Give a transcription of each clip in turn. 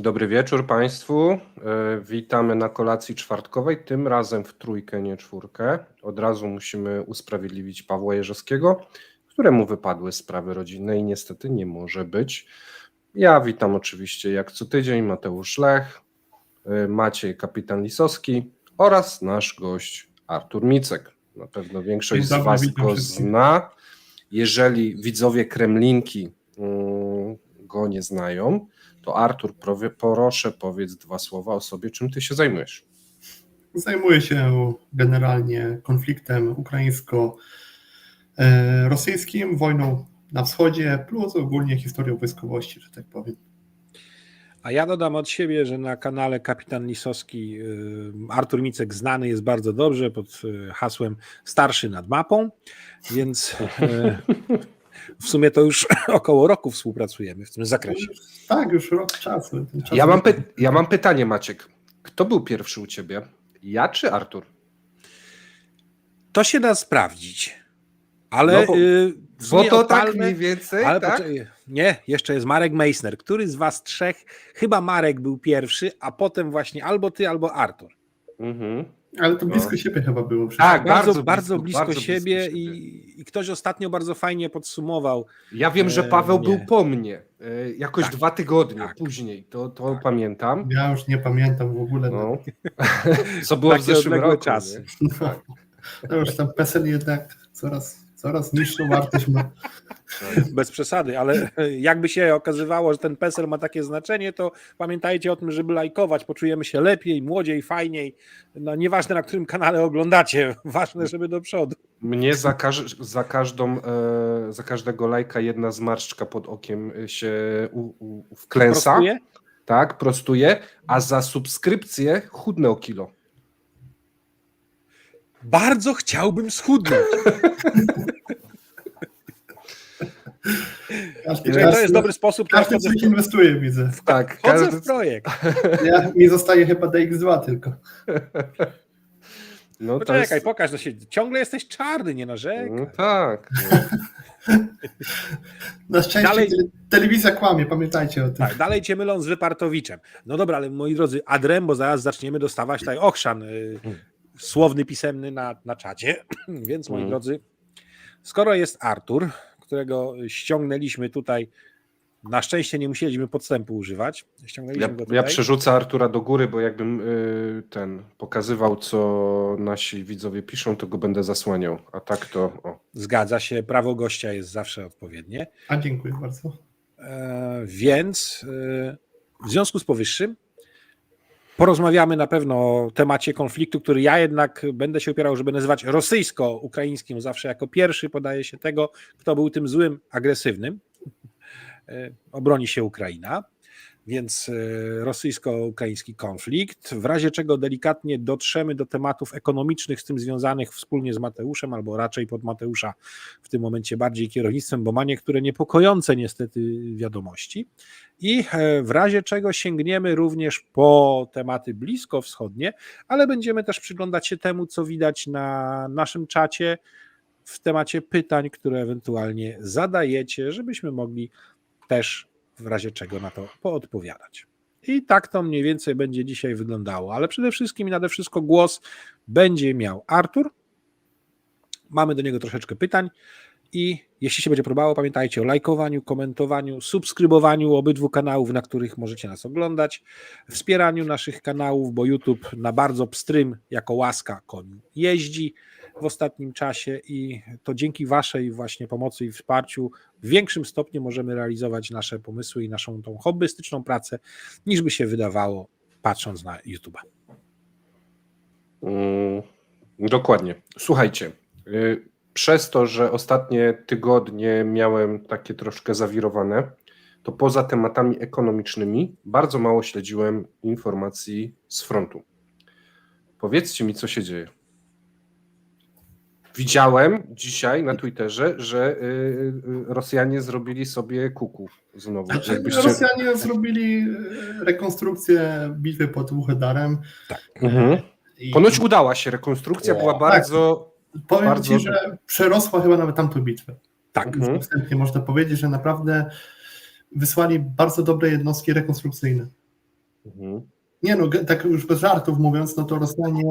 dobry wieczór Państwu. Witamy na kolacji czwartkowej, tym razem w trójkę, nie czwórkę. Od razu musimy usprawiedliwić Pawła Jerzowskiego, któremu wypadły sprawy rodzinne i niestety nie może być. Ja witam oczywiście jak co tydzień Mateusz Lech, Maciej Kapitan Lisowski oraz nasz gość Artur Micek. Na pewno większość z Was go zna. Jeżeli widzowie Kremlinki go nie znają, to Artur, proszę powiedz dwa słowa o sobie, czym ty się zajmujesz. Zajmuję się generalnie konfliktem ukraińsko-rosyjskim, wojną na wschodzie, plus ogólnie historią wojskowości, że tak powiem. A ja dodam od siebie, że na kanale Kapitan Lisowski Artur Micek znany jest bardzo dobrze pod hasłem Starszy nad mapą, więc w sumie to już około roku współpracujemy w tym zakresie. Tak, już rok czasu. Ja mam pytanie, Maciek. Kto był pierwszy u ciebie? Ja czy Artur? To się da sprawdzić. Ale bo to tak mniej więcej, ale tak? Nie, jeszcze jest Marek Meissner. Który z was trzech, chyba Marek był pierwszy, a potem właśnie albo ty, albo Artur. Mhm. Ale to blisko siebie chyba było. Tak, bardzo blisko siebie i ktoś ostatnio bardzo fajnie podsumował. Ja wiem, że Paweł był po mnie, jakoś tak, 2 tygodnie później, to tak. Pamiętam. Ja już nie pamiętam w ogóle. No. Co było w zeszłym roku. Czasy. Tak. No już tam PESEL jednak coraz niższą wartość ma. Bez przesady, ale jakby się okazywało, że ten PESEL ma takie znaczenie, to pamiętajcie o tym, żeby lajkować, poczujemy się lepiej, młodziej, fajniej. No nieważne na którym kanale oglądacie, ważne, żeby do przodu. Mnie za każdego lajka jedna zmarszczka pod okiem się wklęsa. Prostuje? Tak, prostuje, a za subskrypcję chudnę o kilo. Bardzo chciałbym schudnąć. To jest dobry sposób. Każdy coś inwestuje, widzę. Tak, wchodzę w projekt. Mi zostaje chyba DX2 tylko. No czekaj, pokaż, ciągle jesteś czarny, nie narzekaj. No tak. Na szczęście telewizja kłamie, pamiętajcie o tym. Tak, dalej cię mylą z Wypartowiczem. No dobra, ale moi drodzy, adrem, bo zaraz zaczniemy dostawać tutaj ochrzan słowny, pisemny na czacie. Więc moi drodzy, skoro jest Artur, którego ściągnęliśmy tutaj, na szczęście nie musieliśmy podstępu używać. Ja przerzucę Artura do góry, bo jakbym pokazywał, co nasi widzowie piszą, to go będę zasłaniał. A tak to... O. Zgadza się, prawo gościa jest zawsze odpowiednie. A dziękuję bardzo. Więc w związku z powyższym porozmawiamy na pewno o temacie konfliktu, który ja jednak będę się opierał, żeby nazywać rosyjsko-ukraińskim. Zawsze jako pierwszy podaje się tego, kto był tym złym, agresywnym. Obroni się Ukraina, więc rosyjsko-ukraiński konflikt, w razie czego delikatnie dotrzemy do tematów ekonomicznych z tym związanych wspólnie z Mateuszem, albo raczej pod Mateusza w tym momencie bardziej kierownictwem, bo ma niektóre niepokojące niestety wiadomości. I w razie czego sięgniemy również po tematy bliskowschodnie, ale będziemy też przyglądać się temu, co widać na naszym czacie w temacie pytań, które ewentualnie zadajecie, żebyśmy mogli też w razie czego na to poodpowiadać. I tak to mniej więcej będzie dzisiaj wyglądało, ale przede wszystkim i nade wszystko głos będzie miał Artur. Mamy do niego troszeczkę pytań i jeśli się będzie podobało, pamiętajcie o lajkowaniu, komentowaniu, subskrybowaniu obydwu kanałów, na których możecie nas oglądać, wspieraniu naszych kanałów, bo YouTube na bardzo pstrym jako łaska koni jeździ w ostatnim czasie i to dzięki waszej właśnie pomocy i wsparciu w większym stopniu możemy realizować nasze pomysły i naszą tą hobbystyczną pracę, niż by się wydawało, patrząc na YouTube'a. Dokładnie. Słuchajcie, przez to, że ostatnie tygodnie miałem takie troszkę zawirowane, to poza tematami ekonomicznymi bardzo mało śledziłem informacji z frontu. Powiedzcie mi, co się dzieje. Widziałem dzisiaj na Twitterze, że Rosjanie zrobili sobie kuku znowu. Rosjanie zrobili rekonstrukcję bitwy pod Wuhłedarem. Tak. Ponoć udała się rekonstrukcja, była bardzo... Tak. Powiem ci, że przerosła chyba nawet tamtą bitwę. Tak. Wstępnie można powiedzieć, że naprawdę wysłali bardzo dobre jednostki rekonstrukcyjne. Mhm. Nie no, tak już bez żartów mówiąc, no to Rosjanie...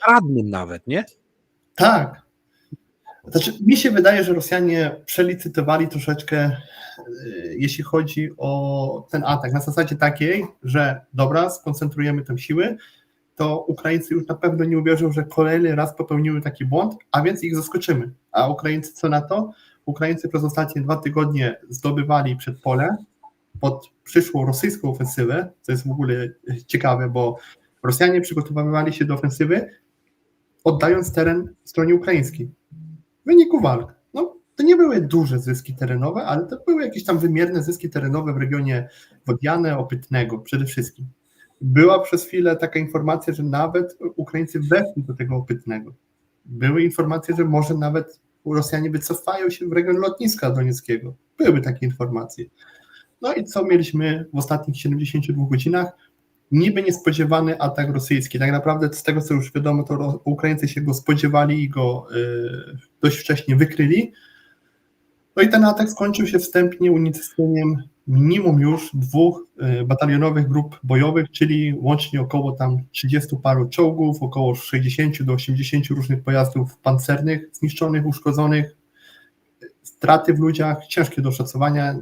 Radnym nawet, nie? Tak. Znaczy, mi się wydaje, że Rosjanie przelicytowali troszeczkę, jeśli chodzi o ten atak. Na zasadzie takiej, że dobra, skoncentrujemy tam siły, to Ukraińcy już na pewno nie uwierzą, że kolejny raz popełniły taki błąd, a więc ich zaskoczymy. A Ukraińcy co na to? Ukraińcy przez ostatnie 2 tygodnie zdobywali przedpole pod przyszłą rosyjską ofensywę, co jest w ogóle ciekawe, bo Rosjanie przygotowywali się do ofensywy, oddając teren stronie ukraińskiej. W wyniku walk. No, to nie były duże zyski terenowe, ale to były jakieś tam wymierne zyski terenowe w regionie Wodiane, Opytnego przede wszystkim. Była przez chwilę taka informacja, że nawet Ukraińcy weszli do tego Opytnego. Były informacje, że może nawet Rosjanie wycofają się w region lotniska donieckiego. Były takie informacje. No i co mieliśmy w ostatnich 72 godzinach? Niby niespodziewany atak rosyjski. Tak naprawdę z tego, co już wiadomo, to Ukraińcy się go spodziewali i go dość wcześnie wykryli. No i ten atak skończył się wstępnie unicestwieniem minimum już 2 batalionowych grup bojowych, czyli łącznie około tam 30 paru czołgów, około 60 do 80 różnych pojazdów pancernych zniszczonych, uszkodzonych. Straty w ludziach ciężkie do oszacowania.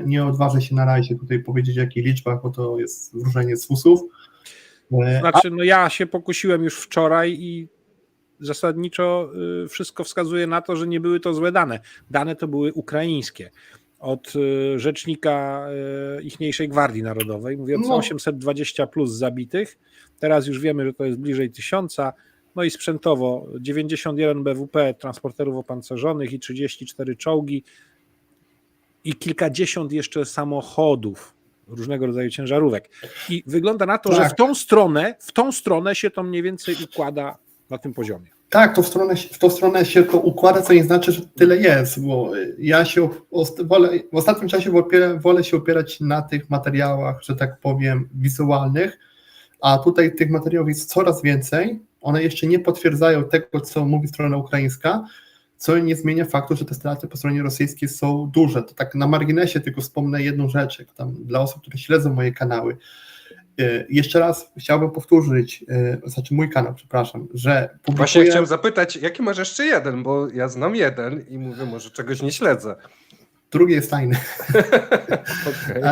Nie odważę się na razie tutaj powiedzieć, w jakich liczbach, bo to jest wróżenie z fusów. Znaczy, no ja się pokusiłem już wczoraj i zasadniczo wszystko wskazuje na to, że nie były to złe dane. Dane to były ukraińskie. Od rzecznika ichniejszej Gwardii Narodowej mówiąc 820 plus zabitych. Teraz już wiemy, że to jest bliżej 1000. No i sprzętowo 91 BWP transporterów opancerzonych i 34 czołgi i kilkadziesiąt jeszcze samochodów, różnego rodzaju ciężarówek. I wygląda na to, że w tą stronę się to mniej więcej układa na tym poziomie. Tak, w tą stronę się to układa, co nie znaczy, że tyle jest, bo ja się w ostatnim czasie wolę się opierać na tych materiałach, że tak powiem, wizualnych, a tutaj tych materiałów jest coraz więcej. One jeszcze nie potwierdzają tego, co mówi strona ukraińska, co nie zmienia faktu, że te straty po stronie rosyjskiej są duże. To tak na marginesie tylko wspomnę jedną rzecz, jak tam dla osób, które śledzą moje kanały. Jeszcze raz chciałbym powtórzyć, znaczy mój kanał, przepraszam, że publikuję... Właśnie chciałem zapytać, jaki masz jeszcze jeden, bo ja znam jeden i mówię, może czegoś nie śledzę. Drugi jest tajny. Okay.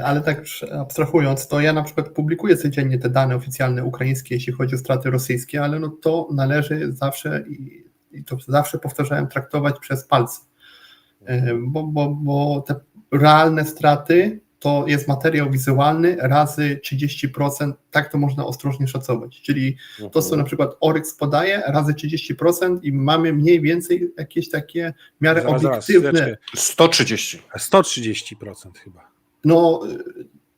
Ale tak już abstrahując, to ja na przykład publikuję codziennie te dane oficjalne ukraińskie, jeśli chodzi o straty rosyjskie, ale no to należy zawsze, i to zawsze powtarzałem, traktować przez palce. Bo te realne straty to jest materiał wizualny razy 30%, tak to można ostrożnie szacować. Czyli to, co na przykład Oryx podaje, razy 30% i mamy mniej więcej jakieś takie w miarę obiektywne... 130. 130% chyba.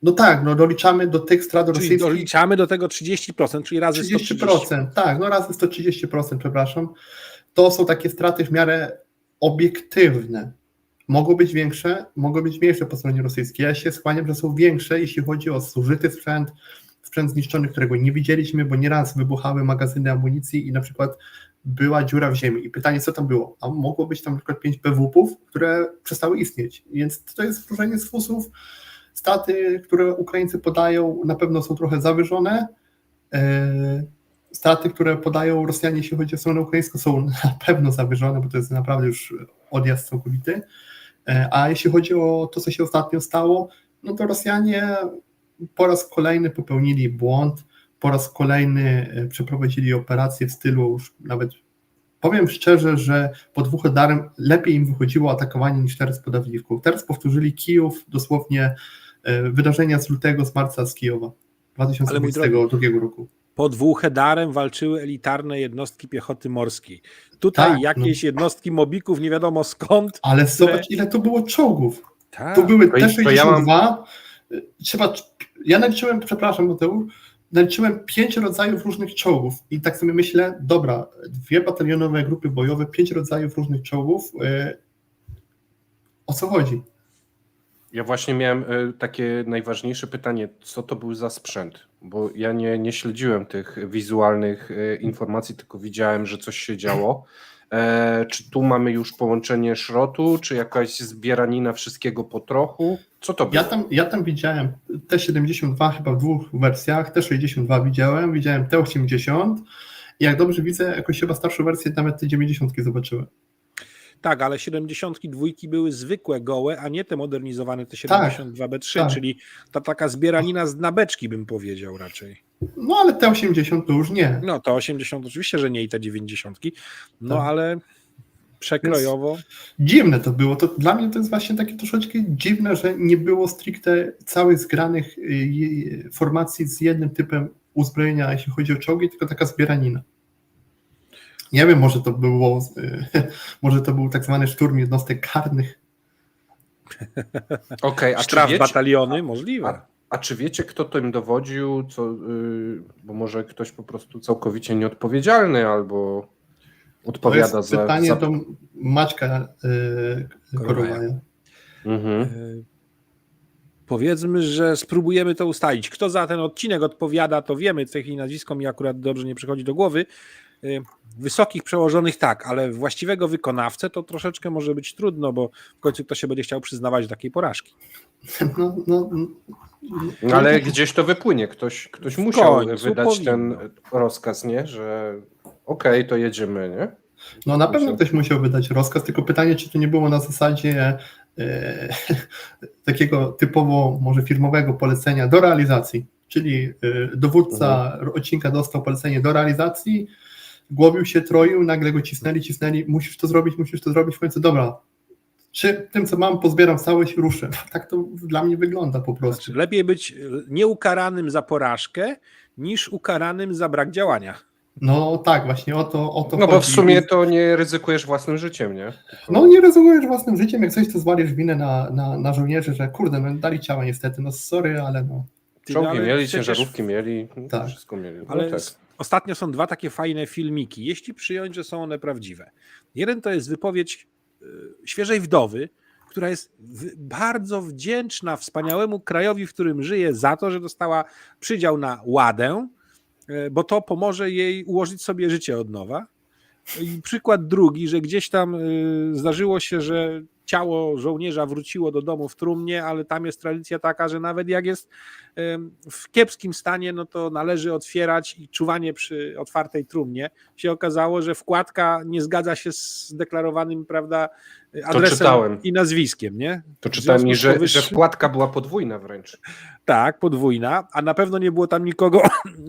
No tak, no doliczamy do tych strat rosyjskich... Doliczamy do tego 30%, czyli razy 30%, tak, no razy 130%, przepraszam. To są takie straty w miarę obiektywne. Mogą być większe, mogą być mniejsze po stronie rosyjskiej. Ja się skłaniam, że są większe, jeśli chodzi o zużyty sprzęt zniszczony, którego nie widzieliśmy, bo nieraz wybuchały magazyny amunicji i na przykład była dziura w ziemi. I pytanie, co tam było? A mogło być tam na przykład 5 BWP-ów, które przestały istnieć. Więc to jest wróżenie z fusów. Straty, które Ukraińcy podają, na pewno są trochę zawyżone. Straty, które podają Rosjanie, jeśli chodzi o stronę ukraińską, są na pewno zawyżone, bo to jest naprawdę już odjazd całkowity. A jeśli chodzi o to, co się ostatnio stało, no to Rosjanie po raz kolejny popełnili błąd, po raz kolejny przeprowadzili operację w stylu, już nawet powiem szczerze, że po 2 Radarem lepiej im wychodziło atakowanie niż teraz pod Awdijiwką. Teraz powtórzyli Kijów, dosłownie wydarzenia z lutego, z marca z Kijowa 2022 roku. Po 2 Radarem walczyły elitarne jednostki piechoty morskiej. Tutaj tak, jakieś jednostki mobików, nie wiadomo skąd. Ale zobacz, ile to było czołgów. Tak. To były T-62. Ja naliczyłem, przepraszam Mateusz, naliczyłem 5 rodzajów różnych czołgów i tak sobie myślę, dobra, 2 batalionowe grupy bojowe, 5 rodzajów różnych czołgów. O co chodzi? Ja właśnie miałem takie najważniejsze pytanie, co to był za sprzęt, bo ja nie śledziłem tych wizualnych informacji, tylko widziałem, że coś się działo. Czy tu mamy już połączenie szrotu, czy jakaś zbieranina wszystkiego po trochu? Co to było? Ja tam widziałem T72 chyba w 2 wersjach, T62 widziałem T80 i jak dobrze widzę, jakoś chyba starszą wersję nawet T90 zobaczyłem. Tak, ale 72 były zwykłe gołe, a nie te modernizowane T72B3, tak. czyli ta taka zbieranina z nabeczki, bym powiedział raczej. No ale T80 to już nie. No to 80 oczywiście, że nie i te 90, no Tak. ale przekrojowo. Dziwne to było. To dla mnie to jest właśnie takie troszeczkę dziwne, że nie było stricte całych zgranych formacji z jednym typem uzbrojenia, jeśli chodzi o czołgi, tylko taka zbieranina. Nie wiem, może to był tak zwany szturm jednostek karnych. Okej, a czy Sztraf wiecie, bataliony, możliwe. a czy wiecie, kto to im dowodził? Bo może ktoś po prostu całkowicie nieodpowiedzialny albo To odpowiada jest pytanie za... do Maćka Korowaja. Mhm. Powiedzmy, że spróbujemy to ustalić. Kto za ten odcinek odpowiada, to wiemy. W tej chwili nazwisko mi akurat dobrze nie przychodzi do głowy. Wysokich przełożonych tak, ale właściwego wykonawcę to troszeczkę może być trudno, bo w końcu ktoś się będzie chciał przyznawać do takiej porażki. No, ale gdzieś to wypłynie. Ktoś musiał wydać ten rozkaz, nie? Że okej, to jedziemy, nie? No na pewno ktoś musiał wydać rozkaz, tylko pytanie, czy to nie było na zasadzie takiego typowo może firmowego polecenia do realizacji, czyli dowódca odcinka dostał polecenie do realizacji, głowił się, troił, nagle go cisnęli, musisz to zrobić, w końcu dobra, czy tym co mam pozbieram całość, ruszę. Tak to dla mnie wygląda po prostu. Znaczy, lepiej być nieukaranym za porażkę, niż ukaranym za brak działania. No tak, właśnie o to No chodzi. bo w sumie to nie ryzykujesz własnym życiem, nie? No nie ryzykujesz własnym życiem, jak coś to zwalisz winę na żołnierzy, że kurde, no dali ciała niestety, no sorry, ale no. Czołgi Ale mieli, przecież- ciężarówki mieli, Tak. wszystko mieli. No Ale tak. ostatnio są dwa takie fajne filmiki, jeśli przyjąć, że są one prawdziwe. Jeden to jest wypowiedź świeżej wdowy, która jest bardzo wdzięczna wspaniałemu krajowi, w którym żyje, za to, że dostała przydział na ładę, bo to pomoże jej ułożyć sobie życie od nowa. I przykład drugi, że gdzieś tam zdarzyło się, że ciało żołnierza wróciło do domu w trumnie, ale tam jest tradycja taka, że nawet jak jest w kiepskim stanie, no to należy otwierać i czuwanie przy otwartej trumnie. Się okazało, że wkładka nie zgadza się z deklarowanym, prawda, adresem czytałem. i nazwiskiem, nie? To W czytałem, związku z że wkładka była podwójna wręcz. Tak, podwójna, a na pewno nie było tam nikogo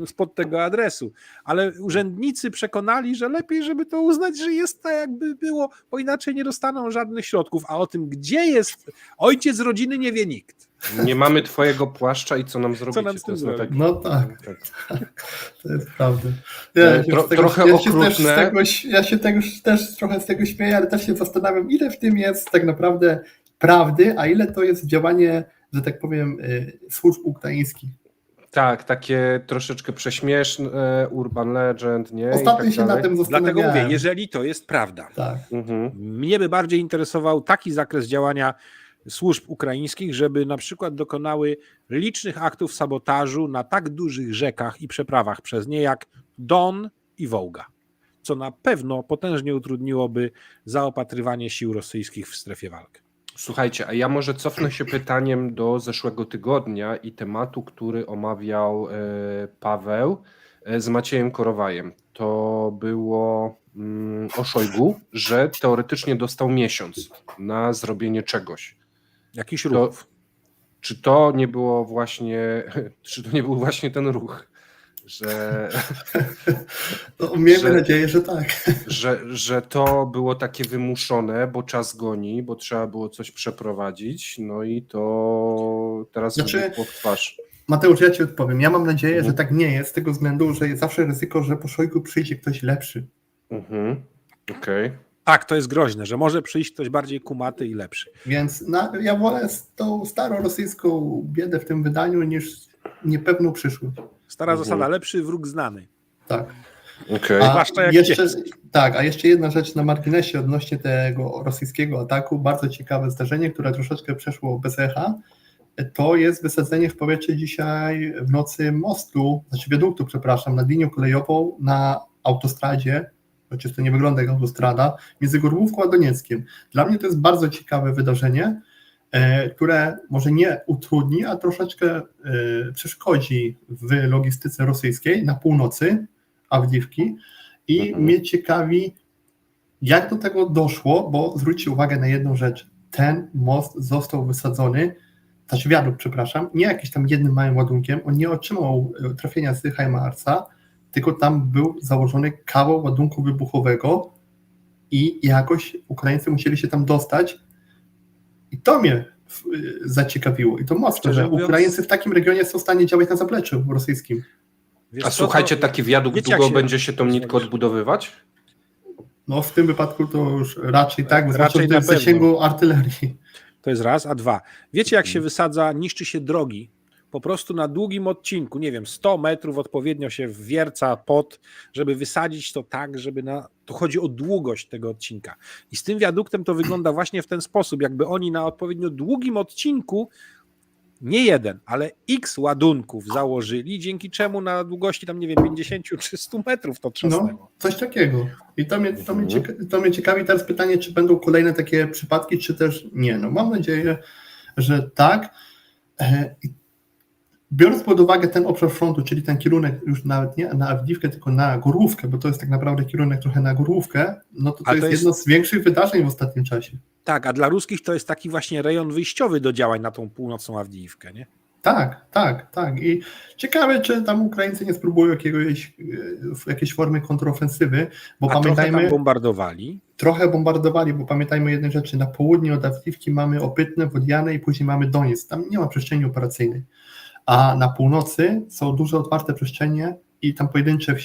spod tego adresu. Ale urzędnicy przekonali, że lepiej, żeby to uznać, że jest tak, jakby było, bo inaczej nie dostaną żadnych środków. A o tym, gdzie jest ojciec rodziny, nie wie nikt. Nie mamy twojego płaszcza i co nam zrobicie? nam z tym To jest na zrobić? tak- No tak, to jest prawda. Ja się też trochę z tego śmieję, ale też się zastanawiam, ile w tym jest tak naprawdę prawdy, a ile to jest działanie, że tak powiem, służb ukraińskich. Tak, takie troszeczkę prześmieszne, urban legend, nie? Ostatnio I tak się dalej. na tym Dlatego zastanawiałem. mówię, jeżeli to jest prawda. Tak. Mhm. Mnie by bardziej interesował taki zakres działania służb ukraińskich, żeby na przykład dokonały licznych aktów sabotażu na tak dużych rzekach i przeprawach przez nie jak Don i Wołga, co na pewno potężnie utrudniłoby zaopatrywanie sił rosyjskich w strefie walki. Słuchajcie, a ja może cofnę się pytaniem do zeszłego tygodnia i tematu, który omawiał Paweł z Maciejem Korowajem. To było o Szojgu, że teoretycznie dostał miesiąc na zrobienie czegoś. Jakiś ruch. Czy to nie było właśnie, czy to nie był właśnie ten ruch, że, No, miejmy nadzieję, że tak. że to było takie wymuszone, bo czas goni, bo trzeba było coś przeprowadzić, no i to teraz wybuchło w twarz. Mateusz, ja ci odpowiem. Ja mam nadzieję, że tak nie jest, z tego względu, że jest zawsze ryzyko, że po Szojgu przyjdzie ktoś lepszy. Okej. Tak, to jest groźne, że może przyjść ktoś bardziej kumaty i lepszy. Więc ja wolę tą starą rosyjską biedę w tym wydaniu niż niepewną przyszłość. Stara zasada, lepszy wróg znany. Tak. Okay. Zwłaszcza jak jest. Tak, a jeszcze jedna rzecz na marginesie odnośnie tego rosyjskiego ataku, bardzo ciekawe zdarzenie, które troszeczkę przeszło bez echa, to jest wysadzenie w powietrze dzisiaj w nocy mostu, znaczy wiaduktu, przepraszam, nad linią kolejową na autostradzie chociaż to nie wygląda jak autostrada, między Gorłówką a Donieckiem. Dla mnie to jest bardzo ciekawe wydarzenie, które może nie utrudni, a troszeczkę przeszkodzi w logistyce rosyjskiej na północy Awdijiwki i mnie ciekawi, jak do tego doszło, bo zwróćcie uwagę na jedną rzecz. Ten most został wysadzony, znaczy wiadukt, przepraszam, nie jakimś tam jednym małym ładunkiem, on nie otrzymał trafienia z HIMARS-a, tylko tam był założony kawał ładunku wybuchowego i jakoś Ukraińcy musieli się tam dostać i to mnie zaciekawiło i to mocno, Szczerze że mówiąc, Ukraińcy w takim regionie są w stanie działać na zapleczu rosyjskim. Wiesz A co, słuchajcie, to- taki wiadukt wiecie, jak długo się będzie się tą nitkę pozwolisz? odbudowywać? No w tym wypadku to już raczej tak, zwłaszcza Raczej w na tym zasięgu artylerii. To jest raz, a dwa. Wiecie, jak się wysadza, niszczy się drogi. Po prostu na długim odcinku, nie wiem, 100 metrów odpowiednio się wwierca pod, żeby wysadzić to tak, żeby to chodzi o długość tego odcinka. I z tym wiaduktem to wygląda właśnie w ten sposób, jakby oni na odpowiednio długim odcinku nie jeden, ale x ładunków założyli, dzięki czemu na długości tam, nie wiem, 50 czy 100 metrów to trzasnęło. No, coś takiego. I to mnie ciekawi teraz pytanie, czy będą kolejne takie przypadki, czy też nie. No mam nadzieję, że tak. Biorąc pod uwagę ten obszar frontu, czyli ten kierunek już nawet nie na Awdijiwkę, tylko na Gorłówkę, bo to jest tak naprawdę kierunek trochę na Gorłówkę, no to jest jedno z większych wydarzeń w ostatnim czasie. Tak, a dla ruskich to jest taki właśnie rejon wyjściowy do działań na tą północną Awdijiwkę, nie? Tak. I ciekawe, czy tam Ukraińcy nie spróbują jakiejś formy kontrofensywy, bo pamiętajmy, trochę tam bombardowali. Trochę bombardowali, bo pamiętajmy jednej rzeczy, na południe od Awdijiwki mamy Opytne, Wodiane i później mamy Donieck, tam nie ma przestrzeni operacyjnej, a na północy są duże otwarte przestrzenie i tam pojedyncze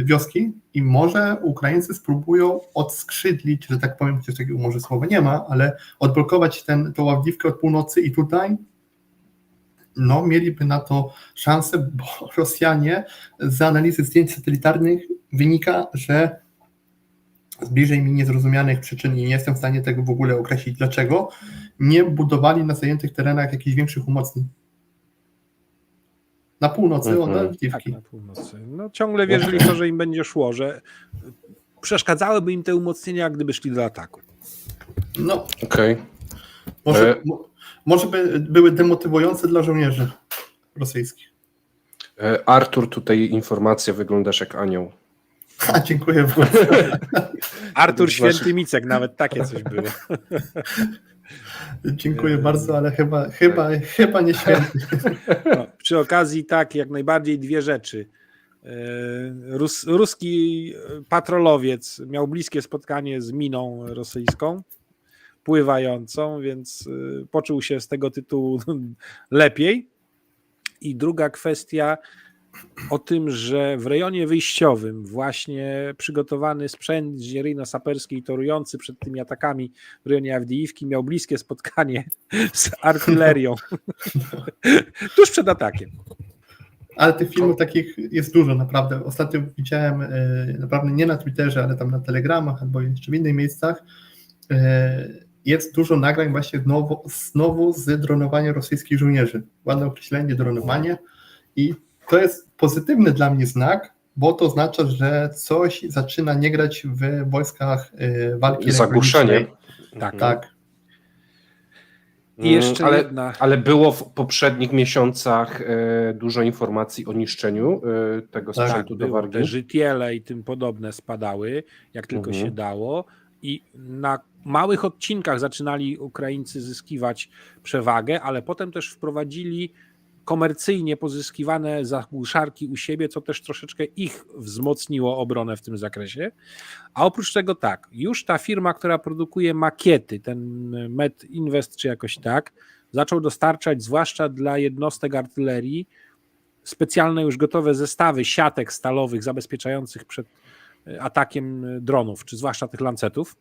wioski i może Ukraińcy spróbują odskrzydlić, że tak powiem, chociaż takiego może słowa nie ma, ale odblokować tą Awdijiwkę od północy i tutaj no mieliby na to szansę, bo Rosjanie z analizy zdjęć satelitarnych wynika, że z bliżej mi niezrozumianych przyczyn i nie jestem w stanie tego w ogóle określić dlaczego, nie budowali na zajętych terenach jakichś większych umocnień. Na północy od Awdijiwki. Tak, na północy. No ciągle wierzyli w to, że im będzie szło, że przeszkadzałyby im te umocnienia, gdyby szli do ataku. No, Okej. może by były demotywujące dla żołnierzy rosyjskich. Artur, tutaj informacja, wyglądasz jak anioł. Dziękuję bardzo. Artur Święty Micek, nawet takie coś było. Dziękuję bardzo, ale chyba nie święty. No, przy okazji tak, jak najbardziej dwie rzeczy. Ruski patrolowiec miał bliskie spotkanie z miną rosyjską, pływającą, więc poczuł się z tego tytułu lepiej. I druga kwestia o tym, że w rejonie wyjściowym właśnie przygotowany sprzęt inżynieryjno-saperski torujący przed tymi atakami w rejonie Awdijiwki miał bliskie spotkanie z artylerią tuż przed atakiem. Ale tych filmów takich jest dużo, naprawdę. Ostatnio widziałem, naprawdę nie na Twitterze, ale tam na Telegramach albo jeszcze w innych miejscach, jest dużo nagrań właśnie znowu z dronowania rosyjskich żołnierzy. Ładne określenie, dronowanie. I to jest pozytywny dla mnie znak, bo to oznacza, że coś zaczyna nie grać w wojskach walki Zagłuszenie. Tak. I jeszcze jedna. Ale było w poprzednich miesiącach dużo informacji o niszczeniu tego sprzętu do wargi. Te żytiele i tym podobne spadały, jak tylko się dało. I na małych odcinkach zaczynali Ukraińcy zyskiwać przewagę, ale potem też wprowadzili komercyjnie pozyskiwane zagłuszarki u siebie, co też troszeczkę ich wzmocniło obronę w tym zakresie. A oprócz tego tak, już ta firma, która produkuje makiety, ten Met Invest czy jakoś tak, zaczął dostarczać zwłaszcza dla jednostek artylerii specjalne już gotowe zestawy siatek stalowych zabezpieczających przed atakiem dronów, czy zwłaszcza tych lancetów.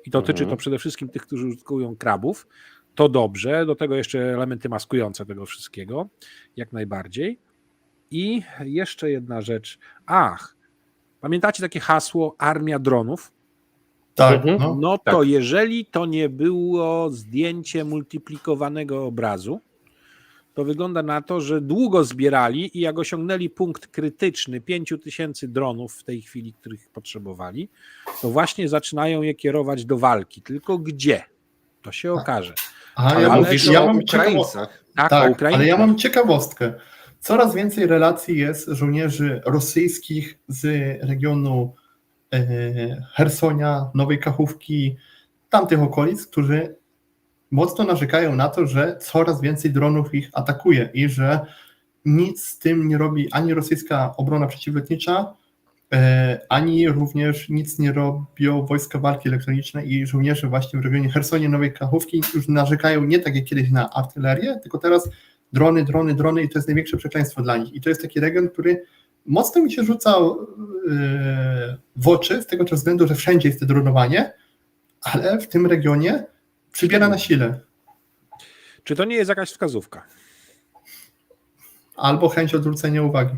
I dotyczy to przede wszystkim tych, którzy użytkują krabów. To dobrze, do tego jeszcze elementy maskujące tego wszystkiego, jak najbardziej. I jeszcze jedna rzecz. Pamiętacie takie hasło Armia Dronów? Tak. No to jeżeli to nie było zdjęcie multiplikowanego obrazu, to wygląda na to, że długo zbierali i jak osiągnęli punkt krytyczny 5000 dronów w tej chwili, których potrzebowali, to właśnie zaczynają je kierować do walki. Tylko gdzie? To się okaże. Ale mówisz o Ukraińcach. Tak, Tak, o Ukraińcach. ale ja mam ciekawostkę. Coraz więcej relacji jest żołnierzy rosyjskich z regionu Chersonia, Nowej Kachówki, tamtych okolic, którzy mocno narzekają na to, że coraz więcej dronów ich atakuje i że nic z tym nie robi ani rosyjska obrona przeciwlotnicza, ani również nic nie robią wojska walki elektronicznej i żołnierze właśnie w regionie Chersonie, Nowej Kachówki już narzekają nie tak jak kiedyś na artylerię, tylko teraz drony i to jest największe przekleństwo dla nich. I to jest taki region, który mocno mi się rzuca w oczy z tego też względu, że wszędzie jest to dronowanie, ale w tym regionie przybiera na sile. Czy to nie jest jakaś wskazówka? Albo chęć odwrócenia uwagi.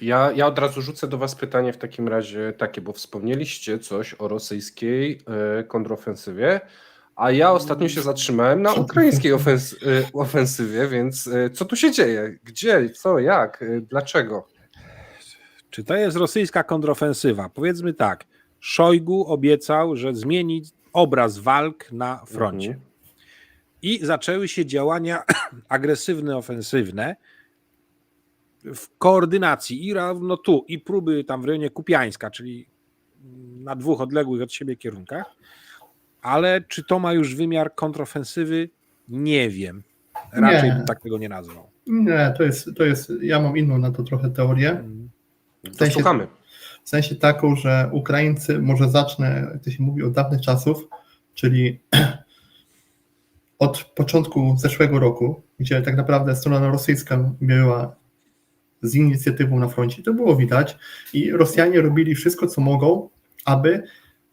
Ja od razu rzucę do Was pytanie w takim razie takie, bo wspomnieliście coś o rosyjskiej kontrofensywie, a ja ostatnio się zatrzymałem na ukraińskiej ofensywie, więc co tu się dzieje? Gdzie, co, jak, dlaczego? Czy to jest rosyjska kontrofensywa? Powiedzmy tak, Szojgu obiecał, że zmieni obraz walk na froncie. I zaczęły się działania agresywne, ofensywne w koordynacji i równo tu, i próby tam w rejonie Kupiańska, czyli na 2 odległych od siebie kierunkach, ale czy to ma już wymiar kontrofensywy? Nie wiem. Raczej bym tak tego nie nazwał. Nie, to jest, ja mam inną na to trochę teorię. Słuchamy. W sensie taką, że Ukraińcy, może zacznę, jak to się mówi, od dawnych czasów, czyli od początku zeszłego roku, gdzie tak naprawdę strona rosyjska była z inicjatywą na froncie, to było widać i Rosjanie robili wszystko, co mogą, aby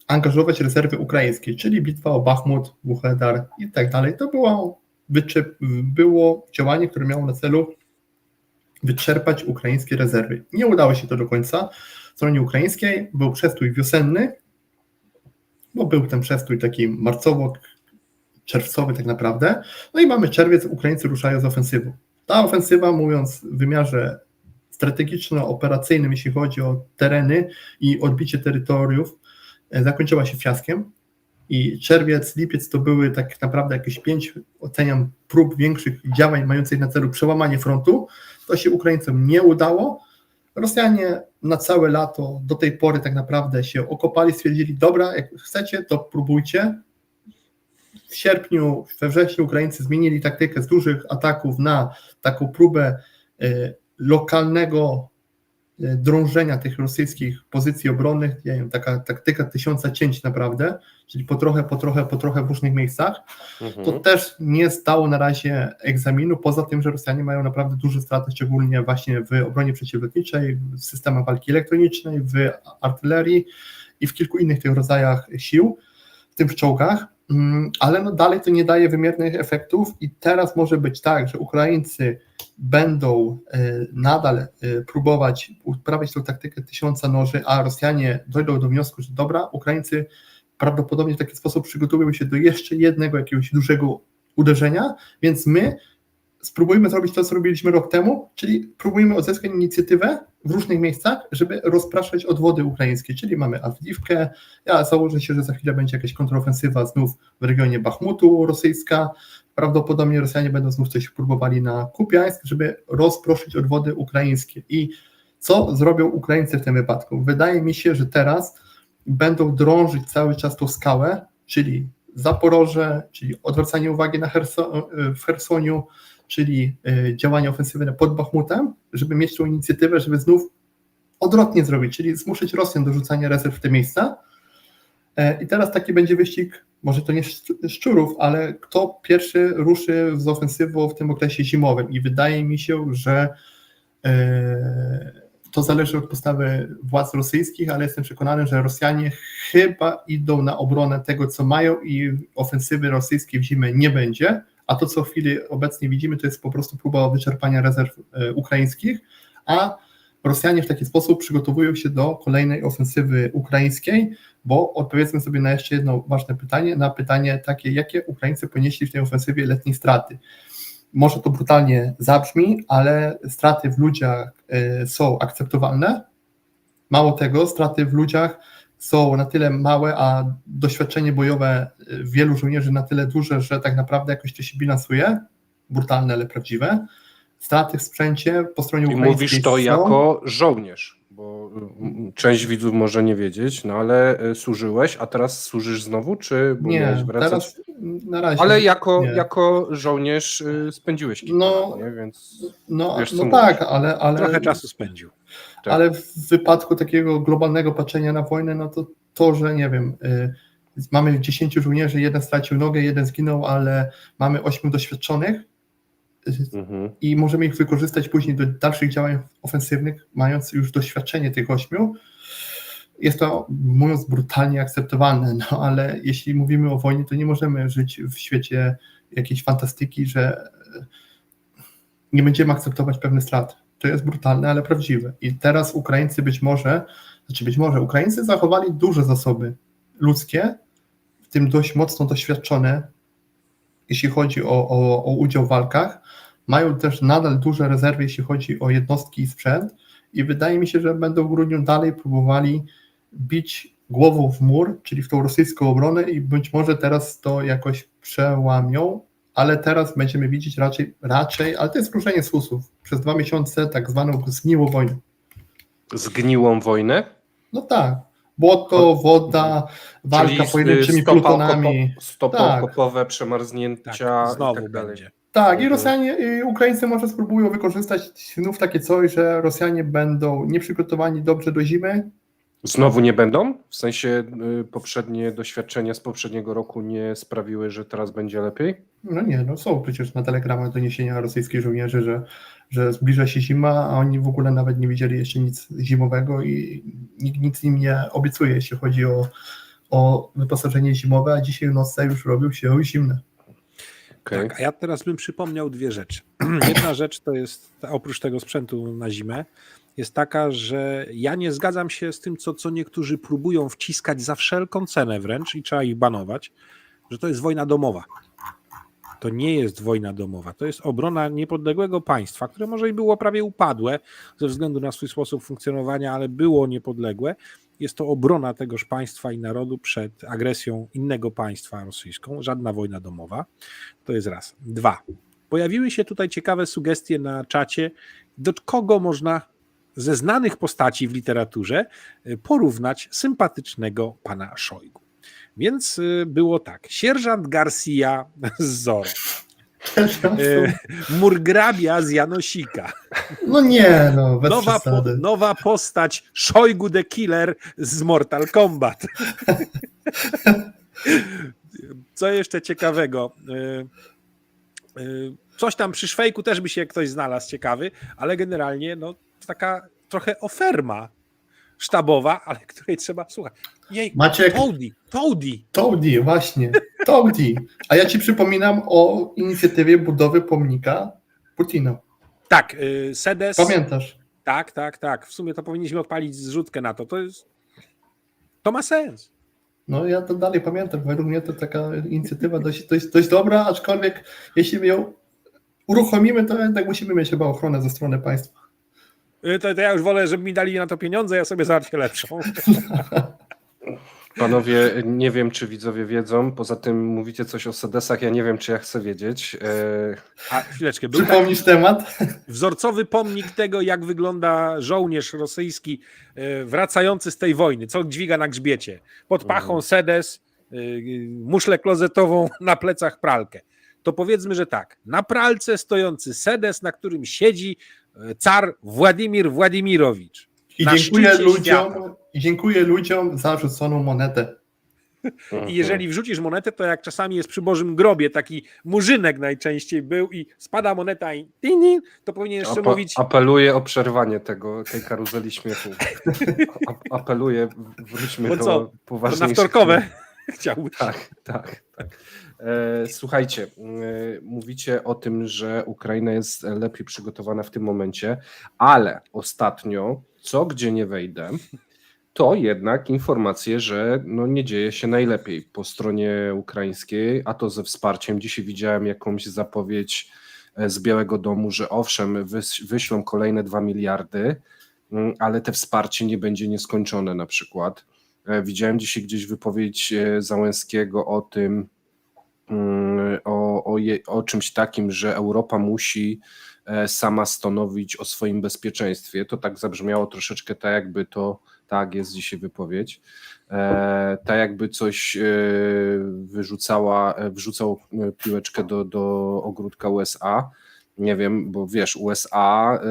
angażować rezerwy ukraińskie, czyli bitwa o Bachmut, Wuhledar i tak dalej. To było działanie, które miało na celu wyczerpać ukraińskie rezerwy. Nie udało się to do końca. W stronie ukraińskiej był przestój wiosenny, bo był ten przestój taki marcowo-czerwcowy tak naprawdę. No i mamy czerwiec, Ukraińcy ruszają z ofensywą. Ta ofensywa, mówiąc w wymiarze strategiczno-operacyjnym, jeśli chodzi o tereny i odbicie terytoriów, zakończyła się fiaskiem. I czerwiec, lipiec to były tak naprawdę jakieś 5, oceniam, prób większych działań mających na celu przełamanie frontu. To się Ukraińcom nie udało. Rosjanie na całe lato do tej pory tak naprawdę się okopali, stwierdzili, dobra, jak chcecie, to próbujcie. W sierpniu, we wrześniu Ukraińcy zmienili taktykę z dużych ataków na taką próbę lokalnego drążenia tych rosyjskich pozycji obronnych, nie wiem, taka taktyka 1000 cięć naprawdę, czyli po trochę w różnych miejscach. To też nie zdało na razie egzaminu, poza tym, że Rosjanie mają naprawdę duże straty, szczególnie właśnie w obronie przeciwlotniczej, w systemach walki elektronicznej, w artylerii i w kilku innych tych rodzajach sił, w tym w czołgach, ale no dalej to nie daje wymiernych efektów i teraz może być tak, że Ukraińcy będą nadal próbować uprawiać tą taktykę 1000 noży, a Rosjanie dojdą do wniosku, że dobra, Ukraińcy prawdopodobnie w taki sposób przygotowują się do jeszcze jednego jakiegoś dużego uderzenia, więc my spróbujmy zrobić to, co robiliśmy rok temu, czyli próbujemy odzyskać inicjatywę w różnych miejscach, żeby rozpraszać odwody ukraińskie, czyli mamy Awdijiwkę, ja założę się, że za chwilę będzie jakaś kontrofensywa znów w regionie Bachmutu rosyjska, prawdopodobnie Rosjanie będą znów coś próbowali na Kupiańsk, żeby rozproszyć odwody ukraińskie. I co zrobią Ukraińcy w tym wypadku? Wydaje mi się, że teraz będą drążyć cały czas tą skałę, czyli Zaporoże, czyli odwracanie uwagi na w Chersoniu, czyli działania ofensywne pod Bachmutem, żeby mieć tą inicjatywę, żeby znów odwrotnie zrobić, czyli zmusić Rosjan do rzucania rezerw w te miejsca. I teraz taki będzie wyścig, może to nie szczurów, ale kto pierwszy ruszy z ofensywą w tym okresie zimowym. I wydaje mi się, że to zależy od postawy władz rosyjskich, ale jestem przekonany, że Rosjanie chyba idą na obronę tego, co mają i ofensywy rosyjskiej w zimę nie będzie, a to, co w chwili obecnej widzimy, to jest po prostu próba wyczerpania rezerw ukraińskich, a Rosjanie w taki sposób przygotowują się do kolejnej ofensywy ukraińskiej, bo odpowiedzmy sobie na jeszcze jedno ważne pytanie, na pytanie takie, jakie Ukraińcy ponieśli w tej ofensywie letniej straty. może to brutalnie zabrzmi, ale straty w ludziach są akceptowalne. Mało tego, straty w ludziach są na tyle małe, a doświadczenie bojowe wielu żołnierzy na tyle duże, że tak naprawdę jakoś to się bilansuje. Brutalne, ale prawdziwe. Straty w sprzęcie po stronie I ukraińskiej mówisz to są. jako żołnierz, bo część widzów może nie wiedzieć, no ale służyłeś, a teraz służysz znowu, czy bo miałeś Nie, wracać? teraz na razie. Ale nie. jako żołnierz spędziłeś kilka lat, nie? Więc wiesz, co tak, mówisz. ale Trochę czasu spędził. Tak. ale w wypadku takiego globalnego patrzenia na wojnę, no to, że nie wiem, mamy 10 żołnierzy, jeden stracił nogę, jeden zginął, ale mamy 8 doświadczonych Mhm. i możemy ich wykorzystać później do dalszych działań ofensywnych, mając już doświadczenie tych 8. Jest to, mówiąc brutalnie, akceptowalne, no ale jeśli mówimy o wojnie, to nie możemy żyć w świecie jakiejś fantastyki, że nie będziemy akceptować pewnych strat. To jest brutalne, ale prawdziwe. I teraz Ukraińcy Ukraińcy zachowali duże zasoby ludzkie, w tym dość mocno doświadczone, jeśli chodzi o udział w walkach. Mają też nadal duże rezerwy, jeśli chodzi o jednostki i sprzęt i wydaje mi się, że będą w grudniu dalej próbowali bić głową w mur, czyli w tą rosyjską obronę i być może teraz to jakoś przełamią, ale teraz będziemy widzieć raczej, ale to jest skrócenie z usłów, przez 2 miesiące tak zwaną zgniłą wojnę. Zgniłą wojnę? No tak, błoto, woda, walka pojedynczymi plutonami. Stopy Tak. okopowe, przemarznięcia Tak, znowu i tak dalej. będzie. Tak, i Rosjanie, i Ukraińcy może spróbują wykorzystać znów takie coś, że Rosjanie będą nieprzygotowani dobrze do zimy. Znowu nie będą? W sensie poprzednie doświadczenia z poprzedniego roku nie sprawiły, że teraz będzie lepiej? No nie, no są przecież na telegramach doniesienia rosyjskich żołnierzy, że zbliża się zima, a oni w ogóle nawet nie widzieli jeszcze nic zimowego i nikt nic im nie obiecuje, jeśli chodzi o wyposażenie zimowe, a dzisiaj w nocy już robią się zimne. Okay. Tak, a ja teraz bym przypomniał 2 rzeczy. Jedna rzecz to jest, oprócz tego sprzętu na zimę, jest taka, że ja nie zgadzam się z tym, co niektórzy próbują wciskać za wszelką cenę wręcz i trzeba ich banować, że to jest wojna domowa. To nie jest wojna domowa, to jest obrona niepodległego państwa, które może i było prawie upadłe ze względu na swój sposób funkcjonowania, ale było niepodległe. Jest to obrona tegoż państwa i narodu przed agresją innego państwa rosyjską, żadna wojna domowa. To jest raz. 2. Pojawiły się tutaj ciekawe sugestie na czacie, do kogo można ze znanych postaci w literaturze porównać sympatycznego pana Szojgu. Więc było tak. Sierżant Garcia z Zorro. Murgrabia z Janosika. No nie, no bez przesady. Nowa postać Szojgu the Killer z Mortal Kombat. Co jeszcze ciekawego? Coś tam przy Szwejku też by się ktoś znalazł ciekawy, ale generalnie no, taka trochę oferma sztabowa, ale której trzeba słuchać. Jej, Maciek, Toady, właśnie. Toady. A ja ci przypominam o inicjatywie budowy pomnika Putina. Tak, Sedes. Pamiętasz? Tak. W sumie to powinniśmy odpalić zrzutkę na to. To ma sens. No ja to dalej pamiętam. Według mnie to taka inicjatywa dość dobra, aczkolwiek jeśli my ją uruchomimy, to jednak musimy mieć chyba ochronę ze strony państwa. To ja już wolę, żeby mi dali na to pieniądze, ja sobie załatwię lepszą. Panowie, nie wiem, czy widzowie wiedzą, poza tym mówicie coś o sedesach, ja nie wiem, czy ja chcę wiedzieć. A chwileczkę, był Przypomnisz temat? Wzorcowy pomnik tego, jak wygląda żołnierz rosyjski wracający z tej wojny, co dźwiga na grzbiecie. Pod pachą sedes, muszlę klozetową, na plecach pralkę. To powiedzmy, że tak, na pralce stojący sedes, na którym siedzi car Władimir Władimirowicz. I dziękuję ludziom za rzuconą monetę. I jeżeli wrzucisz monetę, to jak czasami jest przy Bożym Grobie, taki murzynek najczęściej był i spada moneta i to powinien jeszcze mówić... Apeluję o przerwanie tej karuzeli śmiechu. Apeluję, wróćmy do poważniejszych... Na wtorkowe chciałbyś. Tak. Słuchajcie, mówicie o tym, że Ukraina jest lepiej przygotowana w tym momencie, ale ostatnio, co gdzie nie wejdę, to jednak informacje, że no nie dzieje się najlepiej po stronie ukraińskiej, a to ze wsparciem. Dzisiaj widziałem jakąś zapowiedź z Białego Domu, że owszem, wyślą kolejne 2 miliardy, ale te wsparcie nie będzie nieskończone na przykład. Widziałem dzisiaj gdzieś wypowiedź Załęskiego o tym, o czymś takim, że Europa musi sama stanowić o swoim bezpieczeństwie. To tak zabrzmiało troszeczkę tak, jakby to, tak jest dzisiaj wypowiedź, tak jakby coś wrzucał piłeczkę do ogródka USA. Nie wiem, bo wiesz, USA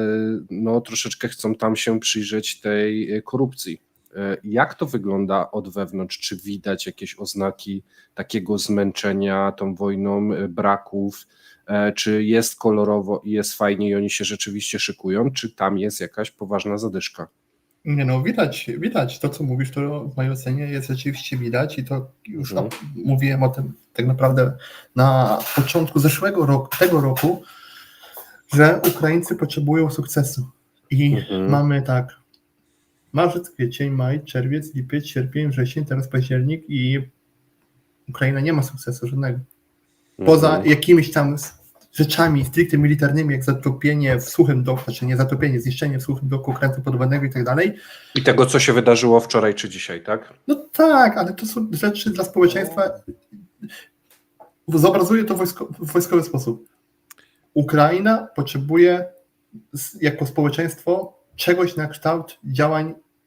no troszeczkę chcą tam się przyjrzeć tej korupcji. Jak to wygląda od wewnątrz? Czy widać jakieś oznaki takiego zmęczenia tą wojną, braków? Czy jest kolorowo i jest fajnie i oni się rzeczywiście szykują? Czy tam jest jakaś poważna zadyszka? Nie no, widać to, co mówisz, to w mojej ocenie jest rzeczywiście widać i to już mówiłem o tym tak naprawdę na początku tego roku, że Ukraińcy potrzebują sukcesu i mamy tak marzec, kwiecień, maj, czerwiec, lipiec, sierpień, wrzesień, teraz październik i Ukraina nie ma sukcesu żadnego. Poza jakimiś tam rzeczami stricte militarnymi, jak zatopienie w suchym doku, znaczy nie zatopienie, zniszczenie w suchym doku okrętu podwodnego i tak dalej. I tego, co się wydarzyło wczoraj czy dzisiaj, tak? No tak, ale to są rzeczy dla społeczeństwa. Zobrazuję to w wojskowy sposób. Ukraina potrzebuje jako społeczeństwo czegoś na kształt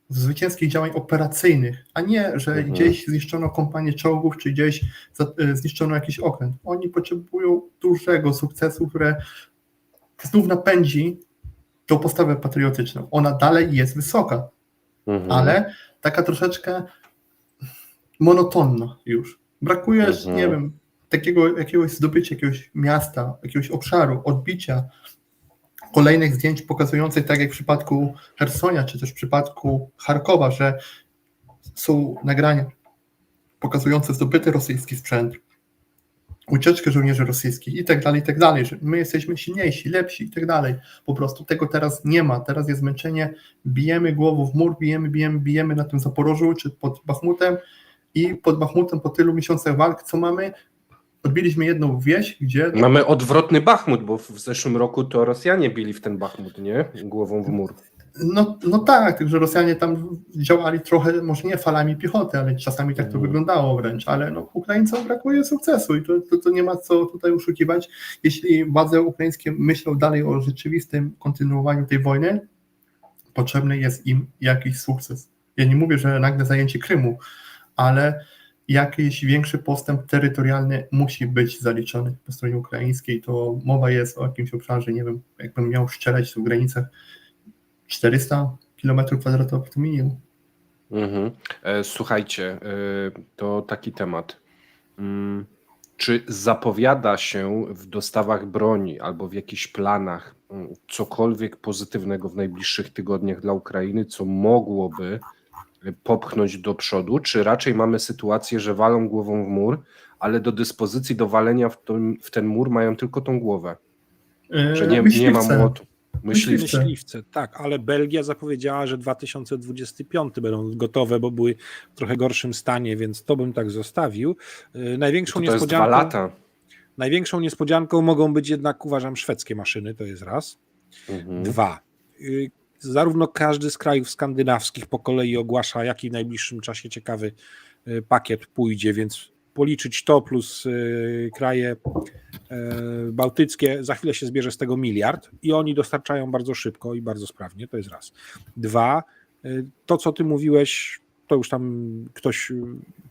zwycięskich działań operacyjnych, a nie, że gdzieś zniszczono kompanię czołgów, czy gdzieś zniszczono jakiś okręt. Oni potrzebują dużego sukcesu, które znów napędzi tą postawę patriotyczną. Ona dalej jest wysoka, ale taka troszeczkę monotonna już. Brakuje, nie wiem, jakiegoś zdobycia, jakiegoś miasta, jakiegoś obszaru, odbicia, kolejnych zdjęć pokazujących, tak jak w przypadku Hersonia, czy też w przypadku Charkowa, że są nagrania pokazujące zdobyty rosyjski sprzęt, ucieczkę żołnierzy rosyjskich i tak dalej, że my jesteśmy silniejsi, lepsi i tak dalej. Po prostu tego teraz nie ma. Teraz jest zmęczenie, bijemy głową w mur, bijemy na tym Zaporożu, czy pod Bachmutem i pod Bachmutem po tylu miesiącach walk, co mamy? Odbiliśmy jedną wieś, gdzie... Mamy odwrotny Bachmut, bo w zeszłym roku to Rosjanie bili w ten Bachmut, nie? Głową w mur. No tak, tylko że Rosjanie tam działali trochę, może nie falami piechoty, ale czasami tak to wyglądało wręcz, ale no, Ukraińcom brakuje sukcesu i to nie ma co tutaj oszukiwać. Jeśli władze ukraińskie myślą dalej o rzeczywistym kontynuowaniu tej wojny, potrzebny jest im jakiś sukces. Ja nie mówię, że nagle zajęcie Krymu, ale jakiś większy postęp terytorialny musi być zaliczony po stronie ukraińskiej. To mowa jest o jakimś obszarze, nie wiem, jakbym miał strzelać w granicach 400 km² to minimum. Słuchajcie, to taki temat. Czy zapowiada się w dostawach broni albo w jakichś planach cokolwiek pozytywnego w najbliższych tygodniach dla Ukrainy, co mogłoby popchnąć do przodu, czy raczej mamy sytuację, że walą głową w mur, ale do dyspozycji do walenia w ten mur mają tylko tą głowę? Że nie ma młotu. Myśliwce, tak, ale Belgia zapowiedziała, że 2025 będą gotowe, bo były w trochę gorszym stanie, więc to bym tak zostawił. To jest 2 lata. Największą niespodzianką mogą być jednak, uważam, szwedzkie maszyny, to jest raz. 2. Zarówno każdy z krajów skandynawskich po kolei ogłasza, jaki w najbliższym czasie ciekawy pakiet pójdzie, więc policzyć to plus kraje bałtyckie, za chwilę się zbierze z tego 1 miliard i oni dostarczają bardzo szybko i bardzo sprawnie, to jest raz. 2, to co ty mówiłeś, to już tam ktoś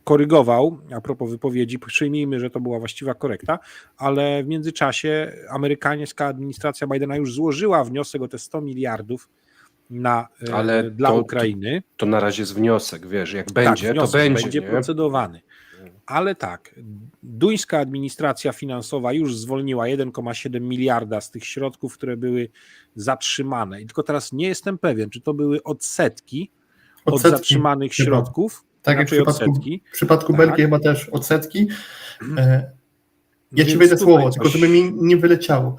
korygował a propos wypowiedzi, przyjmijmy, że to była właściwa korekta, ale w międzyczasie amerykańska administracja Bidena już złożyła wniosek o te 100 miliardów dla Ukrainy. To na razie jest wniosek, wiesz, jak będzie, tak, wniosek, to będzie procedowany. Ale tak, duńska administracja finansowa już zwolniła 1,7 miliarda z tych środków, które były zatrzymane. I tylko teraz nie jestem pewien, czy to były odsetki od zatrzymanych chyba środków. Tak jak w przypadku Belgii chyba też odsetki. Ja ci wejdę słowo, tylko żeby mi nie wyleciało.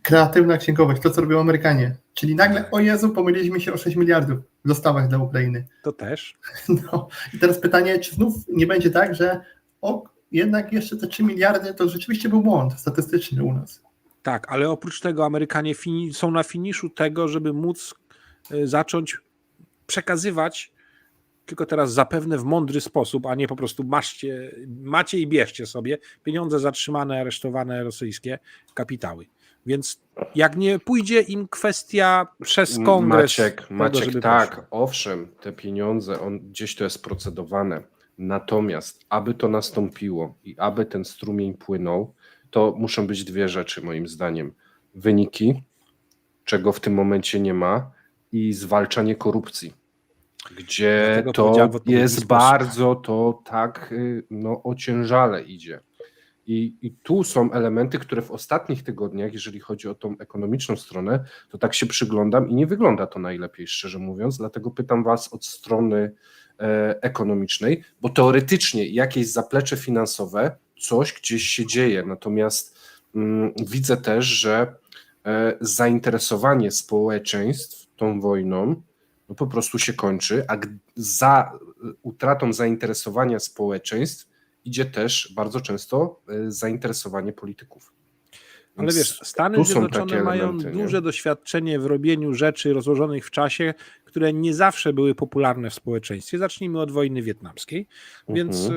Kreatywna księgowość, to co robią Amerykanie. Czyli nagle, o Jezu, pomyliliśmy się o 6 miliardów w dostawach dla Ukrainy. To też. No i teraz pytanie, czy znów nie będzie tak, że jednak jeszcze te 3 miliardy to rzeczywiście był błąd statystyczny u nas. Tak, ale oprócz tego Amerykanie są na finiszu tego, żeby móc zacząć przekazywać, tylko teraz zapewne w mądry sposób, a nie po prostu macie i bierzcie sobie pieniądze zatrzymane, aresztowane rosyjskie kapitały. Więc jak nie pójdzie im kwestia przez kongres Maciek, żeby tak, poszło. owszem, te pieniądze, gdzieś to jest procedowane, natomiast aby to nastąpiło i aby ten strumień płynął, to muszą być dwie rzeczy moim zdaniem. Wyniki, czego w tym momencie nie ma, i zwalczanie korupcji, gdzie Dlatego to powiedziałem w odpowiedni jest sposób. bardzo, to tak ociężale idzie. I tu są elementy, które w ostatnich tygodniach, jeżeli chodzi o tą ekonomiczną stronę, to tak się przyglądam i nie wygląda to najlepiej, szczerze mówiąc, dlatego pytam was od strony ekonomicznej, bo teoretycznie jakieś zaplecze finansowe, coś gdzieś się dzieje, natomiast widzę też, że zainteresowanie społeczeństw tą wojną no po prostu się kończy, a za utratą zainteresowania społeczeństw idzie też bardzo często zainteresowanie polityków. Ale Więc wiesz, Stany tu są Zjednoczone takie mają elementy, nie? duże doświadczenie w robieniu rzeczy rozłożonych w czasie, które nie zawsze były popularne w społeczeństwie. Zacznijmy od wojny wietnamskiej, więc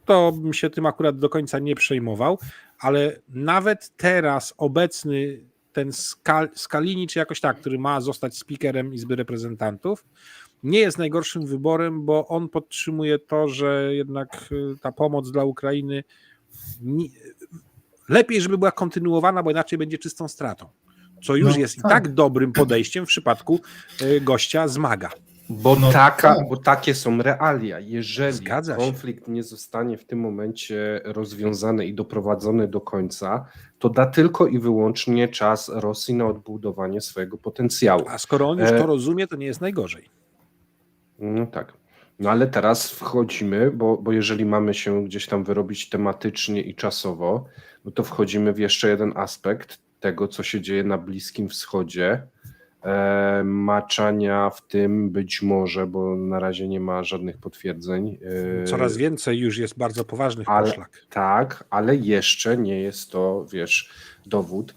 to bym się tym akurat do końca nie przejmował, ale nawet teraz obecny ten Scalini, czy jakoś tak, który ma zostać speakerem Izby Reprezentantów, nie jest najgorszym wyborem, bo on podtrzymuje to, że jednak ta pomoc dla Ukrainy lepiej, żeby była kontynuowana, bo inaczej będzie czystą stratą. Co już jest i tak dobrym podejściem w przypadku gościa z MAGA. Bo takie są realia. Jeżeli konflikt nie zostanie w tym momencie rozwiązany i doprowadzony do końca, to da tylko i wyłącznie czas Rosji na odbudowanie swojego potencjału. A skoro on już to rozumie, to nie jest najgorzej. No tak. No ale teraz wchodzimy, bo jeżeli mamy się gdzieś tam wyrobić tematycznie i czasowo, no to wchodzimy w jeszcze jeden aspekt tego, co się dzieje na Bliskim Wschodzie. Maczania w tym być może, bo na razie nie ma żadnych potwierdzeń. Coraz więcej już jest bardzo poważnych poszlak. Tak, ale jeszcze nie jest to, dowód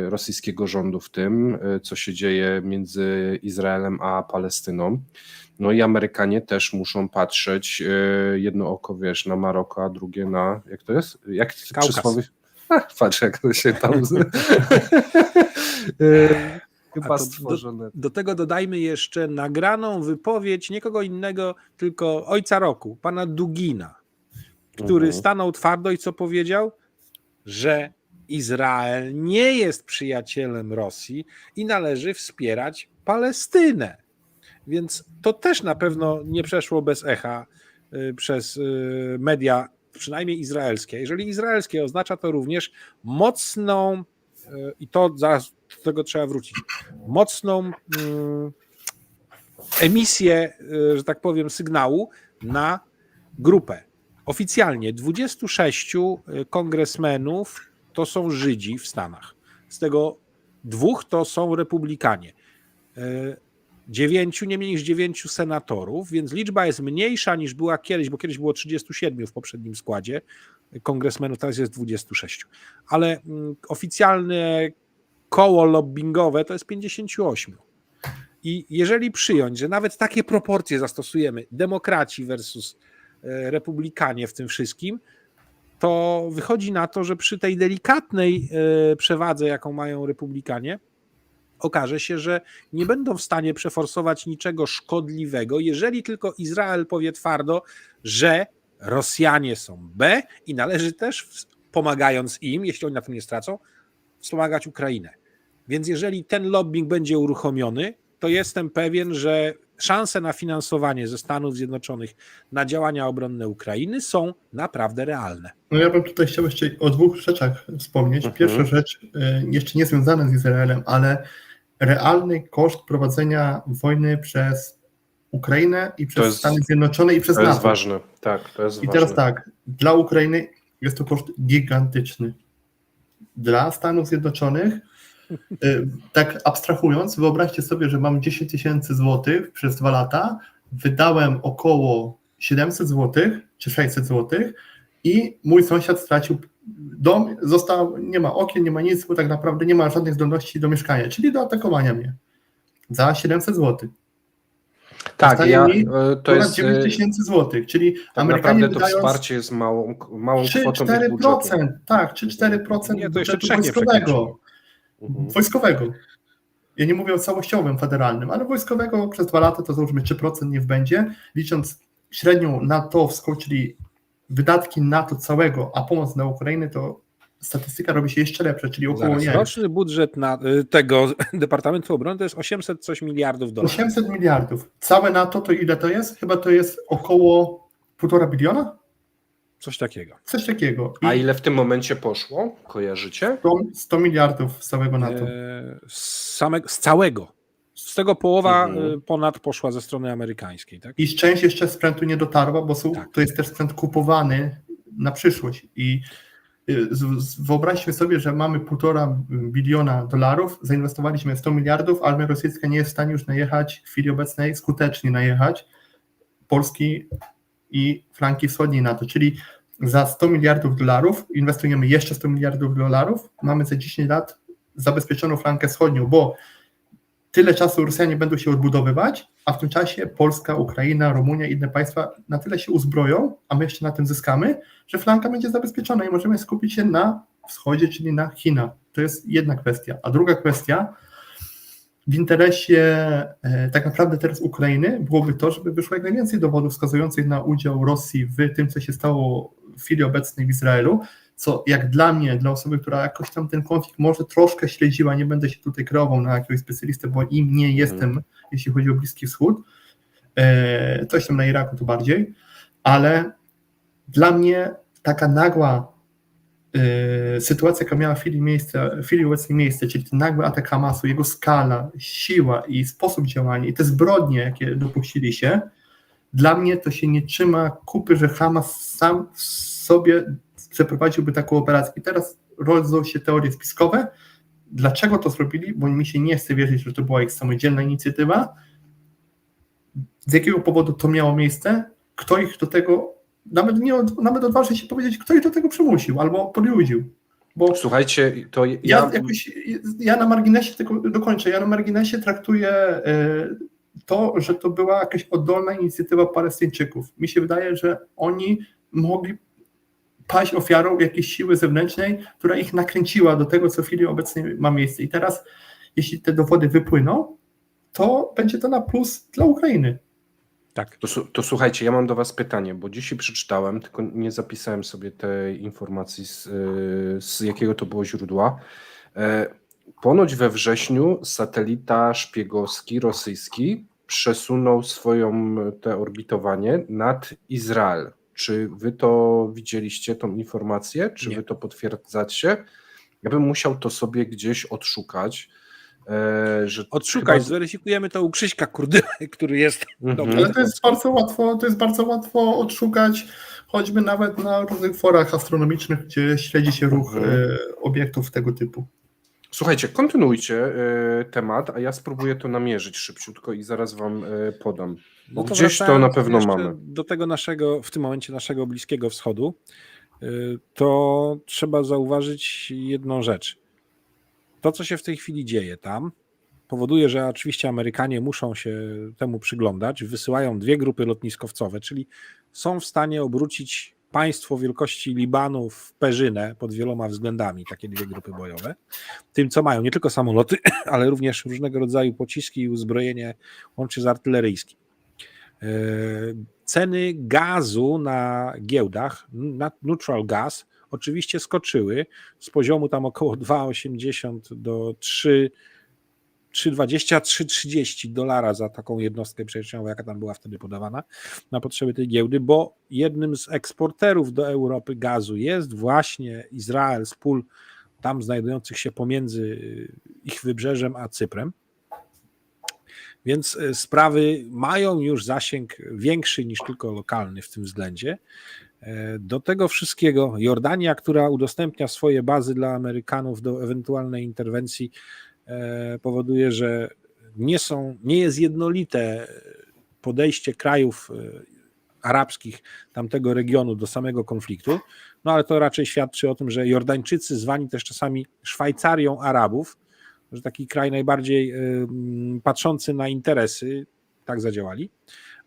rosyjskiego rządu w tym, co się dzieje między Izraelem a Palestyną. No i Amerykanie też muszą patrzeć, jedno oko, na Maroko, a drugie na, jak to jest? Jak przysłowie? Patrz, jak to się tam... Chyba stworzone. Do tego dodajmy jeszcze nagraną wypowiedź nie kogo innego, tylko ojca roku, pana Dugina, który stanął twardo i co powiedział? Że Izrael nie jest przyjacielem Rosji i należy wspierać Palestynę. Więc to też na pewno nie przeszło bez echa przez media, przynajmniej izraelskie. Jeżeli izraelskie, oznacza to również mocną, i to zaraz do tego trzeba wrócić, mocną emisję, że tak powiem, sygnału na grupę. Oficjalnie 26 kongresmenów to są Żydzi w Stanach. Z tego 2 to są republikanie. 9, nie mniej niż 9 senatorów, więc liczba jest mniejsza niż była kiedyś, bo kiedyś było 37 w poprzednim składzie kongresmenów, teraz jest 26. Ale oficjalne koło lobbingowe to jest 58. I jeżeli przyjąć, że nawet takie proporcje zastosujemy, demokraci versus republikanie w tym wszystkim, to wychodzi na to, że przy tej delikatnej przewadze, jaką mają republikanie, okaże się, że nie będą w stanie przeforsować niczego szkodliwego, jeżeli tylko Izrael powie twardo, że Rosjanie są B i należy też, pomagając im, jeśli oni na tym nie stracą, wspomagać Ukrainę. Więc jeżeli ten lobbying będzie uruchomiony, to jestem pewien, że szanse na finansowanie ze Stanów Zjednoczonych na działania obronne Ukrainy są naprawdę realne. No ja bym tutaj chciał jeszcze o 2 rzeczach wspomnieć. Pierwsza rzecz, jeszcze nie związana z Izraelem, ale realny koszt prowadzenia wojny przez Ukrainę i przez Stany Zjednoczone i przez NATO. To jest ważne, tak, to jest ważne. I teraz tak, dla Ukrainy jest to koszt gigantyczny. Dla Stanów Zjednoczonych, tak abstrahując, wyobraźcie sobie, że mam 10 000 złotych przez 2 lata, wydałem około 700 złotych czy 600 złotych i mój sąsiad stracił dom, nie ma okien, nie ma nic, bo tak naprawdę nie ma żadnych zdolności do mieszkania, czyli do atakowania mnie za 700 zł. Tak, Zostaje mi to ponad jest 9 tysięcy złotych, czyli tak Amerykanie naprawdę to wydają wsparcie jest małą kwotą ich budżetu. 3-4%, tak, 3-4% Nie, to jeszcze budżetu Czech nie wojskowego. Mhm. Wojskowego. Ja nie mówię o całościowym, federalnym, ale wojskowego przez 2 lata to załóżmy 3% niech będzie, licząc średnią natowską, czyli wydatki NATO całego, a pomoc na Ukrainę, to statystyka robi się jeszcze lepsza, czyli około Zaraz, nie, roczny budżet tego Departamentu Obrony to jest 800 coś miliardów dolarów. 800 miliardów. Całe NATO to ile to jest? Chyba to jest około 1,5 biliona? Coś takiego. Coś takiego. A ile w tym momencie poszło? Kojarzycie? 100 miliardów z całego NATO. Z całego. Z tego połowa Mhm. ponad poszła ze strony amerykańskiej. Tak? I część jeszcze sprzętu nie dotarła, bo Tak. to jest też sprzęt kupowany na przyszłość. I wyobraźmy sobie, że mamy 1,5 biliona dolarów, zainwestowaliśmy 100 miliardów, armia rosyjska nie jest w stanie już najechać w chwili obecnej, skutecznie najechać Polski i flanki wschodniej NATO, czyli za 100 miliardów dolarów inwestujemy jeszcze 100 miliardów dolarów, mamy za 10 lat zabezpieczoną flankę wschodnią, bo tyle czasu Rosjanie będą się odbudowywać, a w tym czasie Polska, Ukraina, Rumunia i inne państwa na tyle się uzbroją, a my jeszcze na tym zyskamy, że flanka będzie zabezpieczona i możemy skupić się na wschodzie, czyli na Chinach. To jest jedna kwestia. A druga kwestia, w interesie tak naprawdę teraz Ukrainy byłoby to, żeby wyszło jak najwięcej dowodów wskazujących na udział Rosji w tym, co się stało w chwili obecnej w Izraelu, co jak dla mnie, dla osoby, która jakoś tam ten konflikt może troszkę śledziła, nie będę się tutaj kreował na jakiegoś specjalistę, bo im nie jestem, jeśli chodzi o Bliski Wschód, coś tam na Iraku to bardziej, ale dla mnie taka nagła sytuacja, jaka miała w chwili obecnej miejsce, czyli ten nagły atak Hamasu, jego skala, siła i sposób działania i te zbrodnie, jakie dopuścili się, dla mnie to się nie trzyma kupy, że Hamas sam w sobie przeprowadziłby taką operację. I teraz rodzą się teorie spiskowe. Dlaczego to zrobili? Bo mi się nie chce wierzyć, że to była ich samodzielna inicjatywa. Z jakiego powodu to miało miejsce? Kto ich do tego, nawet odważę się powiedzieć, kto ich do tego przymusił albo podjudził. Bo Słuchajcie, to ja na marginesie, tylko dokończę, ja na marginesie traktuję to, że to była jakaś oddolna inicjatywa Palestyńczyków. Mi się wydaje, że oni mogli paść ofiarą jakiejś siły zewnętrznej, która ich nakręciła do tego, co w chwili obecnej ma miejsce. I teraz, jeśli te dowody wypłyną, to będzie to na plus dla Ukrainy. Tak. To słuchajcie, ja mam do was pytanie, bo dzisiaj przeczytałem, tylko nie zapisałem sobie tej informacji z jakiego to było źródła. Ponoć we wrześniu satelita szpiegowski rosyjski przesunął swoją te orbitowanie nad Izrael. Czy wy to widzieliście, tą informację? Czy Nie. wy to potwierdzacie? Ja bym musiał to sobie gdzieś odszukać. Że Odszukaj, chyba... zweryfikujemy to u Krzyśka Kurdyły, który jest dobrym. Ale to jest bardzo łatwo odszukać, choćby nawet na różnych forach astronomicznych, gdzie śledzi się ruch obiektów tego typu. Słuchajcie, kontynuujcie temat, a ja spróbuję to namierzyć szybciutko i zaraz wam podam. Bo No to gdzieś to wracając na pewno jeszcze mamy. do tego w tym momencie naszego Bliskiego Wschodu, to trzeba zauważyć jedną rzecz. To, co się w tej chwili dzieje tam, powoduje, że oczywiście Amerykanie muszą się temu przyglądać, wysyłają 2 grupy lotniskowcowe, czyli są w stanie obrócić państwo wielkości Libanu w perzynę pod wieloma względami, takie 2 grupy bojowe, tym co mają, nie tylko samoloty, ale również różnego rodzaju pociski i uzbrojenie, łącznie z artyleryjskim. Ceny gazu na giełdach, na neutral gas, oczywiście skoczyły z poziomu tam około 2,80 do 3,20-3,30 dolara za taką jednostkę przeliczeniową, jaka tam była wtedy podawana na potrzeby tej giełdy, bo jednym z eksporterów do Europy gazu jest właśnie Izrael z pól tam znajdujących się pomiędzy ich wybrzeżem a Cyprem. Więc sprawy mają już zasięg większy niż tylko lokalny w tym względzie. Do tego wszystkiego Jordania, która udostępnia swoje bazy dla Amerykanów do ewentualnej interwencji, powoduje, że nie jest jednolite podejście krajów arabskich tamtego regionu do samego konfliktu, no ale to raczej świadczy o tym, że Jordańczycy, zwani też czasami Szwajcarią Arabów, że taki kraj najbardziej patrzący na interesy, tak zadziałali,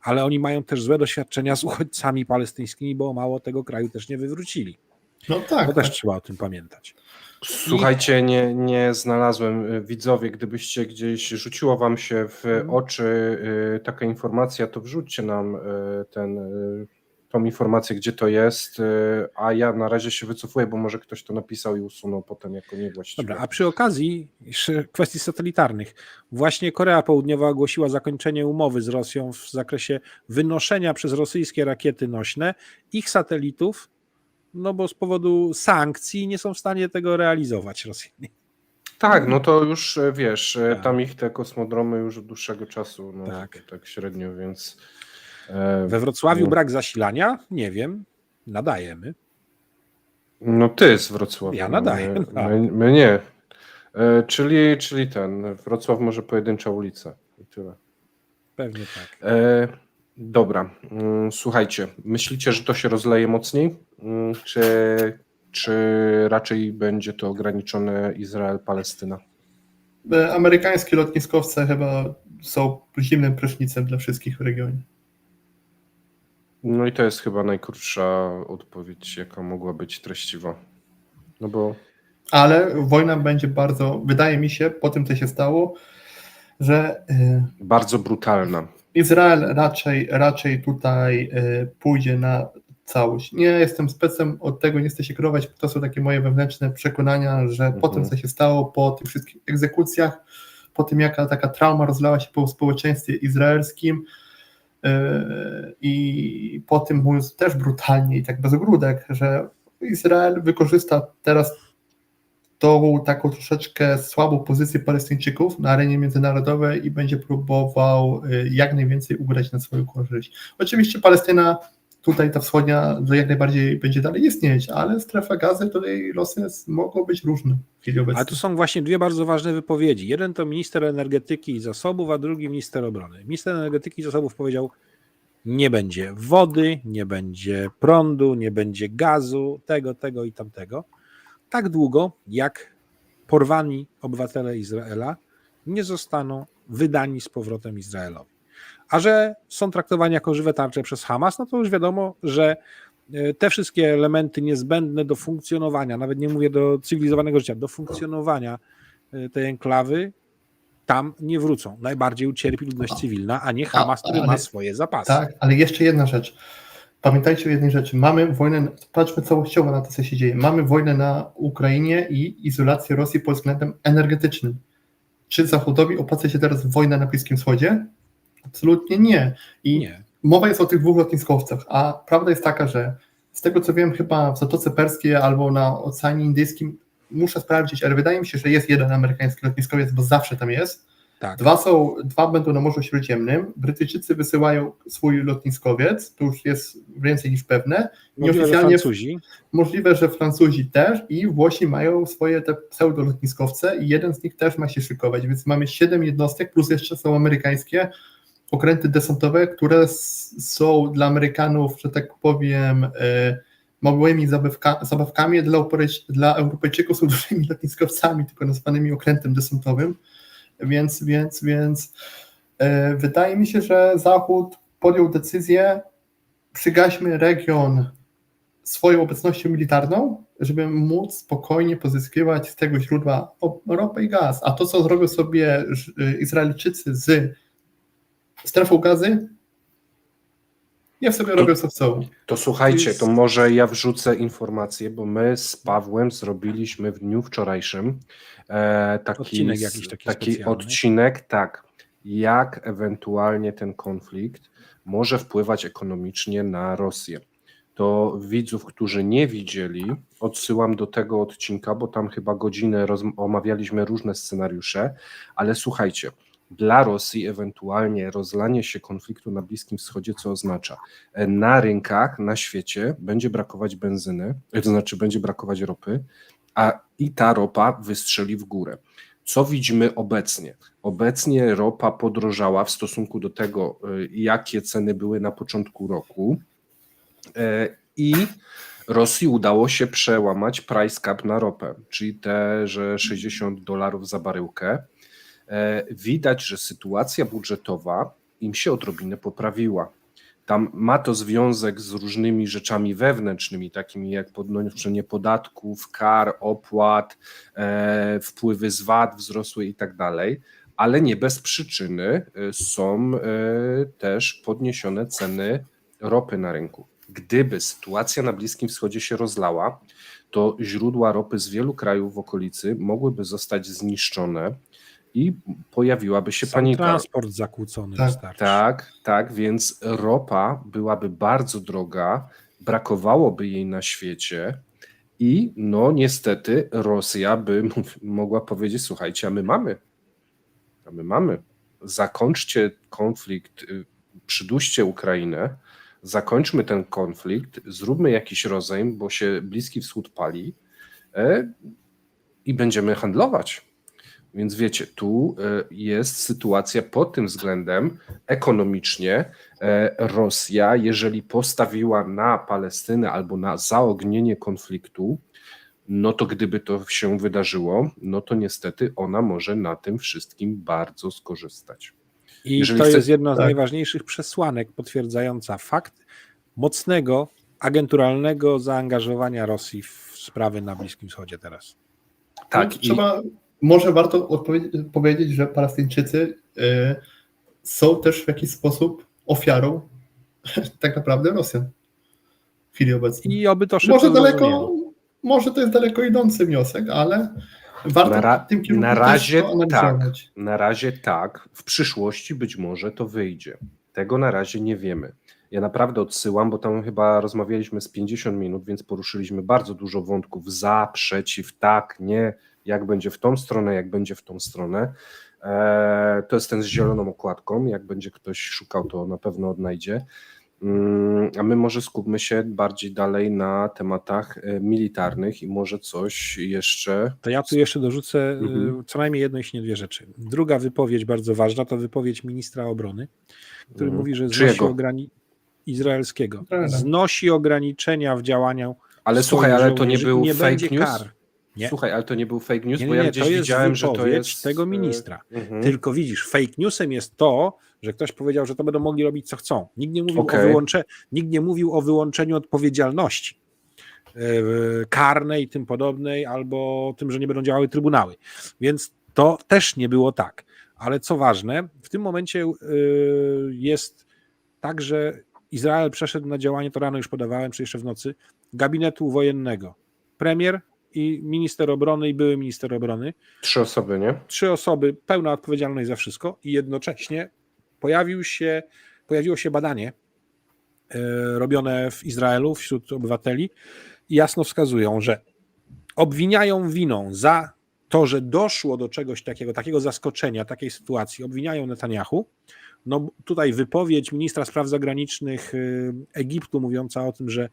ale oni mają też złe doświadczenia z uchodźcami palestyńskimi, bo mało tego kraju też nie wywrócili. No tak. To też trzeba o tym pamiętać. Słuchajcie, nie znalazłem, widzowie, gdybyście gdzieś rzuciło wam się w oczy taka informacja, to wrzućcie nam tą informację, gdzie to jest, a ja na razie się wycofuję, bo może ktoś to napisał i usunął potem jako niewłaściwe. Dobra, a przy okazji jeszcze kwestii satelitarnych. Właśnie Korea Południowa ogłosiła zakończenie umowy z Rosją w zakresie wynoszenia przez rosyjskie rakiety nośne ich satelitów, no bo z powodu sankcji nie są w stanie tego realizować Rosjanie. Tak, no to już wiesz, Tak. tam ich te kosmodromy już od dłuższego czasu, no Tak. tak średnio, więc... We Wrocławiu no. brak zasilania? Nie wiem, nadajemy. No ty z Wrocławia. Ja no, nadaję, tak. my nie. Czyli Wrocław może pojedyncza ulica i tyle. Pewnie tak. Dobra, słuchajcie, myślicie, że to się rozleje mocniej? Czy raczej będzie to ograniczone Izrael-Palestyna? Amerykańskie lotniskowce chyba są zimnym prysznicem dla wszystkich w regionie. No i to jest chyba najkrótsza odpowiedź, jaka mogła być treściwa. No bo... Ale wojna będzie bardzo, wydaje mi się, po tym co się stało, że bardzo brutalna. Izrael raczej tutaj pójdzie na całość. Nie jestem specem od tego, nie chcę się kierować, to są takie moje wewnętrzne przekonania, że po tym co się stało, po tych wszystkich egzekucjach, po tym jaka taka trauma rozlała się po społeczeństwie izraelskim i po tym, mówiąc też brutalnie i tak bez ogródek, że Izrael wykorzysta teraz tą taką troszeczkę słabą pozycję Palestyńczyków na arenie międzynarodowej i będzie próbował jak najwięcej ugrać na swoją korzyść. Oczywiście Palestyna, tutaj ta wschodnia, jak najbardziej będzie dalej istnieć, ale strefa Gazy, tutaj losy mogą być różne w chwili obecnej. Ale tu są właśnie dwie bardzo ważne wypowiedzi. Jeden to minister energetyki i zasobów, a drugi minister obrony. Minister energetyki i zasobów powiedział, nie będzie wody, nie będzie prądu, nie będzie gazu, tego i tamtego. Tak długo, jak porwani obywatele Izraela nie zostaną wydani z powrotem Izraelowi. A że są traktowani jako żywe tarcze przez Hamas, no to już wiadomo, że te wszystkie elementy niezbędne do funkcjonowania, nawet nie mówię do cywilizowanego życia, do funkcjonowania tej enklawy, tam nie wrócą. Najbardziej ucierpi ludność cywilna, a nie Hamas, który ma swoje zapasy. Tak, ale jeszcze jedna rzecz. Pamiętajcie o jednej rzeczy. Mamy wojnę, patrzmy całościowo na to, co się dzieje. Mamy wojnę na Ukrainie i izolację Rosji pod względem energetycznym. Czy Zachodowi opłaca się teraz wojna na Bliskim Wschodzie? Absolutnie nie. I Nie. mowa jest o tych dwóch lotniskowcach, a prawda jest taka, że z tego co wiem, chyba w Zatoce Perskiej albo na Oceanie Indyjskim, muszę sprawdzić, ale wydaje mi się, że jest jeden amerykański lotniskowiec, bo zawsze tam jest. Tak. Dwa będą na Morzu Śródziemnym. Brytyjczycy wysyłają swój lotniskowiec, to już jest więcej niż pewne. Możliwe, że Francuzi też i Włosi mają swoje te pseudolotniskowce i jeden z nich też ma się szykować, więc mamy 7 jednostek, plus jeszcze są amerykańskie okręty desantowe, które są dla Amerykanów, że tak powiem, małymi zabawkami, dla Europejczyków są dużymi lotniskowcami, tylko nazwanymi okrętem desantowym. Więc wydaje mi się, że Zachód podjął decyzję, przygaśmy region swoją obecnością militarną, żeby móc spokojnie pozyskiwać z tego źródła ropę i gaz. A to, co zrobią sobie Izraelczycy z strefą Gazy, niech sobie robią co chcą. To słuchajcie, to może ja wrzucę informację, bo my z Pawłem zrobiliśmy w dniu wczorajszym taki odcinek, tak, jak ewentualnie ten konflikt może wpływać ekonomicznie na Rosję. To widzów, którzy nie widzieli, odsyłam do tego odcinka, bo tam chyba godzinę omawialiśmy różne scenariusze, ale słuchajcie, dla Rosji ewentualnie rozlanie się konfliktu na Bliskim Wschodzie, co oznacza, na rynkach na świecie będzie brakować benzyny, to znaczy będzie brakować ropy, i ta ropa wystrzeli w górę. Co widzimy obecnie? Obecnie ropa podrożała w stosunku do tego, jakie ceny były na początku roku i Rosji udało się przełamać price cap na ropę, czyli te, że $60 za baryłkę. Widać, że sytuacja budżetowa im się odrobinę poprawiła. Tam ma to związek z różnymi rzeczami wewnętrznymi, takimi jak podnoszenie podatków, kar, opłat, wpływy z VAT wzrosły i tak dalej, ale nie bez przyczyny są też podniesione ceny ropy na rynku. Gdyby sytuacja na Bliskim Wschodzie się rozlała, to źródła ropy z wielu krajów w okolicy mogłyby zostać zniszczone i pojawiłaby się Sam panika. transport zakłócony Tak, wystarczy. Tak, więc ropa byłaby bardzo droga, brakowałoby jej na świecie i no niestety Rosja by mogła powiedzieć, słuchajcie, a my mamy. Zakończcie konflikt, przyduście Ukrainę, zakończmy ten konflikt, zróbmy jakiś rozejm, bo się Bliski Wschód pali i będziemy handlować. Więc wiecie, tu jest sytuacja pod tym względem ekonomicznie. Rosja, jeżeli postawiła na Palestynę albo na zaognienie konfliktu, no to gdyby to się wydarzyło, no to niestety ona może na tym wszystkim bardzo skorzystać. I Jeżeli to chce- jest jedna z tak. najważniejszych przesłanek potwierdzająca fakt mocnego, agenturalnego zaangażowania Rosji w sprawy na Bliskim Wschodzie teraz. Tak, Może warto powiedzieć, że Palestyńczycy są też w jakiś sposób ofiarą tak naprawdę Rosjan w chwili obecnej. I oby to szybko zrozumiano. Może to jest daleko idący wniosek, ale warto w tym kierunku na razie też to analizować. Na razie tak, w przyszłości być może to wyjdzie. Tego na razie nie wiemy. Ja naprawdę odsyłam, bo tam chyba rozmawialiśmy z 50 minut, więc poruszyliśmy bardzo dużo wątków za, przeciw, tak, nie, jak będzie w tą stronę, jak będzie w tą stronę. To jest ten z zieloną okładką, jak będzie ktoś szukał, to na pewno odnajdzie. A my może skupmy się bardziej dalej na tematach militarnych i może coś jeszcze... To ja tu jeszcze dorzucę Mhm. co najmniej jedno, jeśli nie dwie rzeczy. Druga wypowiedź bardzo ważna to wypowiedź ministra obrony, który mówi, że Czyjego? izraelskiego. Izraela. Znosi ograniczenia w działaniu. Ale swoich słuchaj, ale to nie żołnierzy był i nie fake będzie news? kar. Nie. Słuchaj, ale to nie był fake news, Nie, bo ja nie, gdzieś to jest widziałem, że to wypowiedź jest... tego ministra. Mhm. Tylko widzisz, fake newsem jest to, że ktoś powiedział, że to będą mogli robić co chcą. Nikt nie mówił, Okej. nikt nie mówił o wyłączeniu odpowiedzialności karnej i tym podobnej, albo tym, że nie będą działały trybunały. Więc to też nie było tak. Ale co ważne, w tym momencie jest tak, że Izrael przeszedł na działanie, to rano już podawałem, czy jeszcze w nocy, gabinetu wojennego. Premier i minister obrony i były minister obrony. 3 osoby, nie? 3 osoby, pełna odpowiedzialność za wszystko i jednocześnie pojawiło się badanie robione w Izraelu wśród obywateli i jasno wskazują, że obwiniają winą za to, że doszło do czegoś takiego zaskoczenia, takiej sytuacji, obwiniają Netanyahu. No tutaj wypowiedź ministra spraw zagranicznych Egiptu mówiąca o tym, że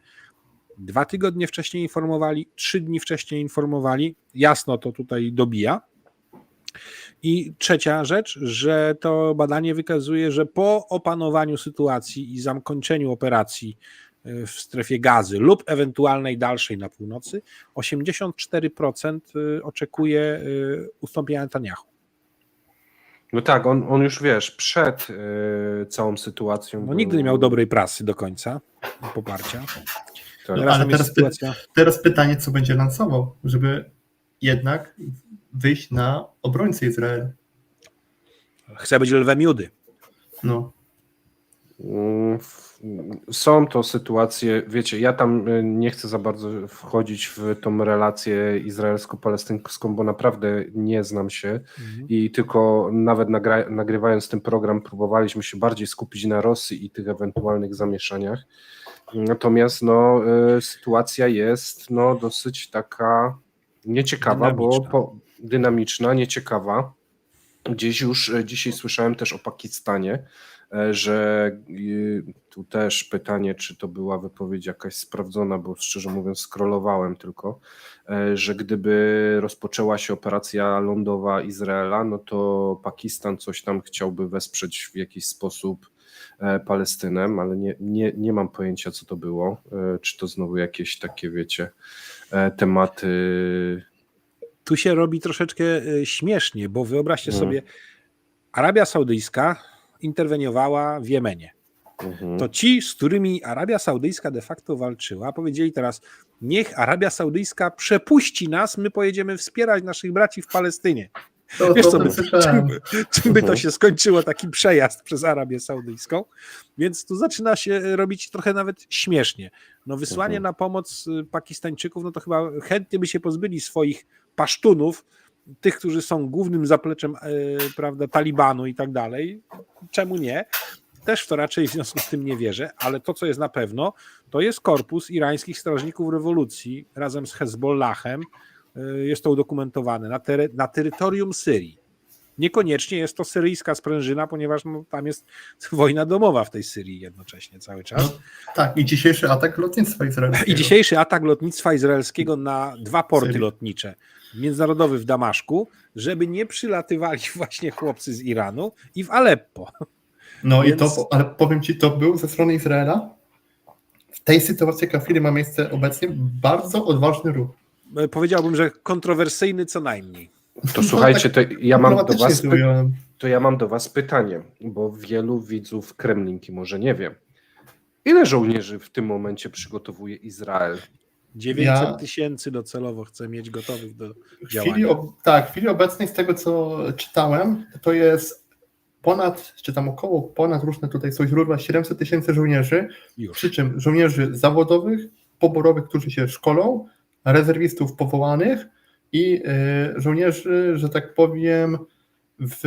2 tygodnie wcześniej informowali, 3 dni wcześniej informowali, jasno to tutaj dobija. I trzecia rzecz, że to badanie wykazuje, że po opanowaniu sytuacji i zakończeniu operacji w strefie Gazy lub ewentualnej dalszej na północy, 84% oczekuje ustąpienia Netanyahu. No tak, on już wiesz, przed całą sytuacją... No był- nigdy nie miał dobrej prasy do końca, poparcia. Tak. No, ale tam jest teraz pytanie, co będzie lansował, żeby jednak wyjść na obrońcę Izraela. Chce być lwem Judy. No. Są to sytuacje, wiecie, ja tam nie chcę za bardzo wchodzić w tą relację izraelsko-palestyńską, bo naprawdę nie znam się i tylko nawet nagrywając ten program próbowaliśmy się bardziej skupić na Rosji i tych ewentualnych zamieszaniach. Natomiast no, sytuacja jest no, dosyć taka nieciekawa, Dynamiczna. bo dynamiczna, nieciekawa. Gdzieś już dzisiaj słyszałem też o Pakistanie, że tu też pytanie, czy to była wypowiedź jakaś sprawdzona, bo szczerze mówiąc scrollowałem tylko, że gdyby rozpoczęła się operacja lądowa Izraela, no to Pakistan coś tam chciałby wesprzeć w jakiś sposób Palestynę, ale nie mam pojęcia, co to było. Czy to znowu jakieś takie, wiecie, tematy. Tu się robi troszeczkę śmiesznie, bo wyobraźcie sobie, Arabia Saudyjska interweniowała w Jemenie. To ci, z którymi Arabia Saudyjska de facto walczyła, powiedzieli teraz, niech Arabia Saudyjska przepuści nas, my pojedziemy wspierać naszych braci w Palestynie. Wiesz co, czym by to się skończyło, taki przejazd przez Arabię Saudyjską, więc tu zaczyna się robić trochę nawet śmiesznie. No wysłanie na pomoc Pakistańczyków, no to chyba chętnie by się pozbyli swoich pasztunów, tych, którzy są głównym zapleczem, prawda, Talibanu i tak dalej. Czemu nie? Też w to raczej w związku z tym nie wierzę, ale to, co jest na pewno, to jest korpus irańskich strażników rewolucji razem z Hezbollahem. Jest to udokumentowane na terytorium Syrii. Niekoniecznie jest to syryjska sprężyna, ponieważ no, tam jest wojna domowa w tej Syrii jednocześnie cały czas. No, tak, i dzisiejszy atak lotnictwa izraelskiego. I dzisiejszy atak lotnictwa izraelskiego na 2 porty lotnicze. Międzynarodowy w Damaszku, żeby nie przylatywali właśnie chłopcy z Iranu i w Aleppo. No Więc... i to, ale powiem Ci, to był ze strony Izraela w tej sytuacji, jaka w chwili ma miejsce obecnie, bardzo odważny ruch. Powiedziałbym, że kontrowersyjny co najmniej. To słuchajcie, to ja mam do was pytanie, bo wielu widzów Kremlinki może nie wiem. Ile żołnierzy w tym momencie przygotowuje Izrael? 900 000 docelowo chcę mieć gotowych do działania. W chwili obecnej, z tego co czytałem, to jest ponad różne tutaj są źródła, 700 000 żołnierzy, przy czym żołnierzy zawodowych, poborowych, którzy się szkolą, rezerwistów powołanych i żołnierzy, że tak powiem, w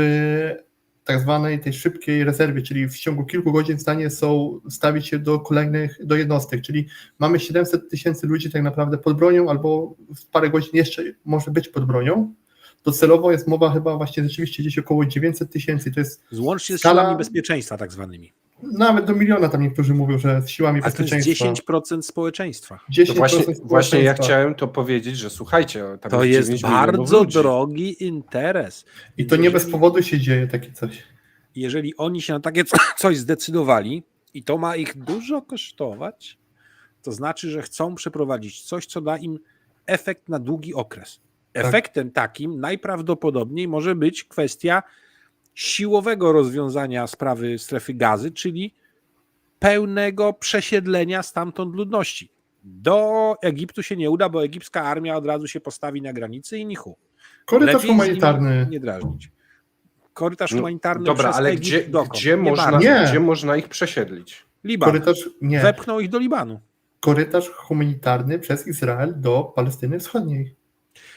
tak zwanej tej szybkiej rezerwie, czyli w ciągu kilku godzin w stanie są stawić się do jednostek, czyli mamy 700 000 ludzi tak naprawdę pod bronią, albo w parę godzin jeszcze może być pod bronią. Docelowo jest mowa chyba właśnie rzeczywiście gdzieś około 900 000. To jest złącznie z siłami bezpieczeństwa tak zwanymi. Nawet do 1 000 000 tam niektórzy mówią, że z siłami bezpieczeństwa. To jest 10% społeczeństwa. 10% właśnie ja chciałem to powiedzieć, że słuchajcie, tam to jest bardzo drogi interes. I to nie bez powodu się dzieje takie coś. Jeżeli oni się na takie coś zdecydowali i to ma ich dużo kosztować, to znaczy, że chcą przeprowadzić coś, co da im efekt na długi okres. Efektem takim najprawdopodobniej może być kwestia siłowego rozwiązania sprawy strefy Gazy, czyli pełnego przesiedlenia stamtąd ludności. Do Egiptu się nie uda, bo egipska armia od razu się postawi na granicy i nichu. Korytarz humanitarny. Nie drażnić. Korytarz humanitarny dobra, ale Egipt gdzie można ich przesiedlić? Liban. Wepchną ich do Libanu. Korytarz humanitarny przez Izrael do Palestyny Wschodniej.